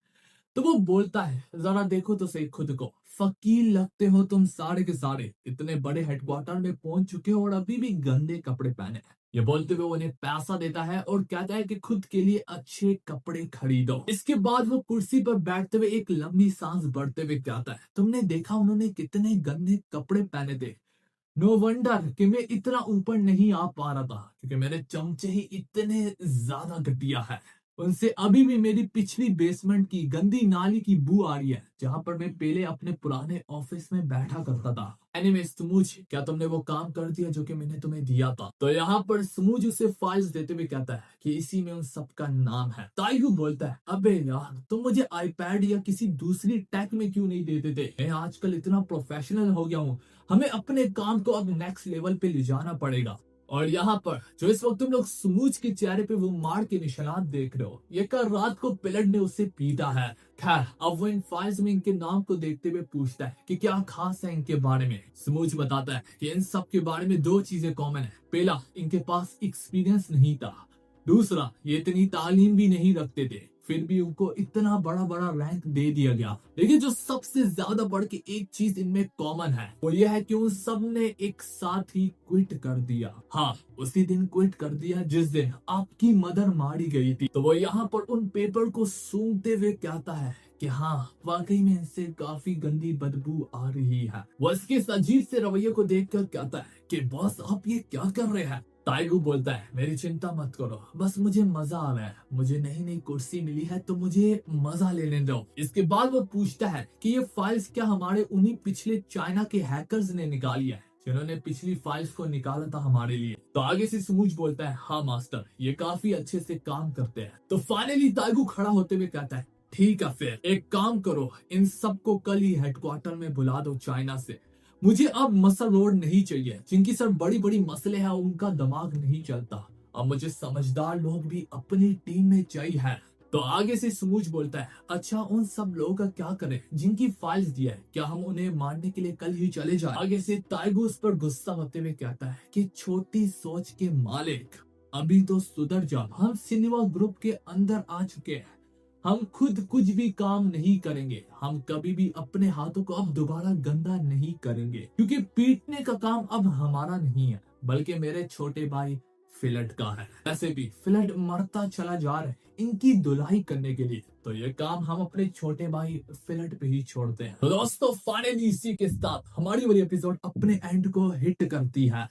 तो वो बोलता है, जरा देखो तो सही खुद को, फकीर लगते हो तुम सारे के सारे। इतने बड़े हेडक्वार्टर में पहुंच चुके हो और अभी भी गंदे कपड़े पहने हैं। ये बोलते हुए उन्हें पैसा देता है और कहता है कि खुद के लिए अच्छे कपड़े खरीदो। इसके बाद वो कुर्सी पर बैठते हुए एक लंबी सांस भरते हुए कहता है, तुमने देखा उन्होंने कितने गंदे कपड़े पहने थे। नो वंडर कि मैं इतना ऊपर नहीं आ पा रहा था, क्योंकि मेरे चमचे ही इतने ज्यादा घटिया है। उनसे अभी भी मेरी पिछली बेसमेंट की गंदी नाली की बू आ रही है, जहां पर मैं पहले अपने पुराने ऑफिस में बैठा करता था। एनीवेज समूज, क्या तुमने वो काम कर दिया जो कि मैंने तुम्हें दिया था? तो यहाँ पर समूज उसे फाइल्स देते हुए कहता है कि इसी में उन सब का नाम है। ताइगू बोलता है, अबे यार तुम मुझे आईपैड या किसी दूसरी टेक में क्यों नहीं देते थे? मैं आजकल इतना प्रोफेशनल हो गया हूँ, हमें अपने काम को अब नेक्स्ट लेवल पे ले जाना पड़ेगा। और यहाँ पर जो इस वक्त तुम लोग समूज के चेहरे पे वो मार के निशानात देख रहे हो, ये कल रात को पिलट ने उसे पीटा है। खैर, अब वो इन फाइल्स में इनके नाम को देखते हुए पूछता है कि क्या खास है इनके बारे में। समूज बताता है कि इन सब के बारे में दो चीजें कॉमन है। पहला, इनके पास एक्सपीरियंस नहीं था। दूसरा, ये इतनी तालीम भी नहीं रखते थे, फिर भी उनको इतना बड़ा बड़ा रैंक दे दिया गया। लेकिन जो सबसे ज्यादा बढ़ के एक चीज इनमें कॉमन है, वो ये है कि उन सब ने एक साथ ही क्विट कर दिया। हाँ, उसी दिन क्विट कर दिया जिस दिन आपकी मदर मारी गई थी। तो वो यहाँ पर उन पेपर को सूंघते हुए कहता है कि हाँ, वाकई में इनसे काफी गंदी बदबू आ रही है। वो इसके इस अजीब से रवैये को देखकर कहता है कि बॉस, आप ये क्या कर रहे हैं? ताइगू बोलता है, मेरी चिंता मत करो, बस मुझे मजा आ रहा है। मुझे नई नई कुर्सी मिली है तो मुझे मजा लेने दो। इसके बाद वो पूछता है कि ये फाइल्स क्या हमारे उन्हीं पिछले चाइना के हैकर्स ने निकाली है, जिन्होंने पिछली फाइल्स को निकाला था हमारे लिए? तो आगे से समूज बोलता है, हाँ मास्टर, ये काफी अच्छे से काम करते हैं। तो फाइनली ताइगू खड़ा होते हुए कहता है, ठीक है, फिर एक काम करो, इन सबको कल ही हेडक्वार्टर में बुला दो चाइना से। मुझे अब मसल रोड नहीं चाहिए, जिनकी सर बड़ी बड़ी मसले हैं, उनका दिमाग नहीं चलता। अब मुझे समझदार लोग भी अपनी टीम में चाहिए है। तो आगे से समूज बोलता है, अच्छा उन सब लोगों का क्या करें जिनकी फाइल्स दिया है? क्या हम उन्हें मारने के लिए कल ही चले जाएं? आगे से ताइगू उस पर गुस्सा होते हुए कहता है कि छोटी सोच के मालिक, अभी तो सुधर जा। हम सिनेमा ग्रुप के अंदर आ चुके हैं, हम खुद कुछ भी काम नहीं करेंगे। हम कभी भी अपने हाथों को अब दोबारा गंदा नहीं करेंगे, क्योंकि पीटने का काम अब हमारा नहीं है, बल्कि मेरे छोटे भाई फिलट का है। ऐसे भी फिलट मरता चला जा रहा है इनकी धुलाई करने के लिए, तो ये काम हम अपने छोटे भाई फिलट पे ही छोड़ते हैं। तो दोस्तों, फाइनली इसी के साथ हमारी वाली एपिसोड अपने एंड को हिट करती है।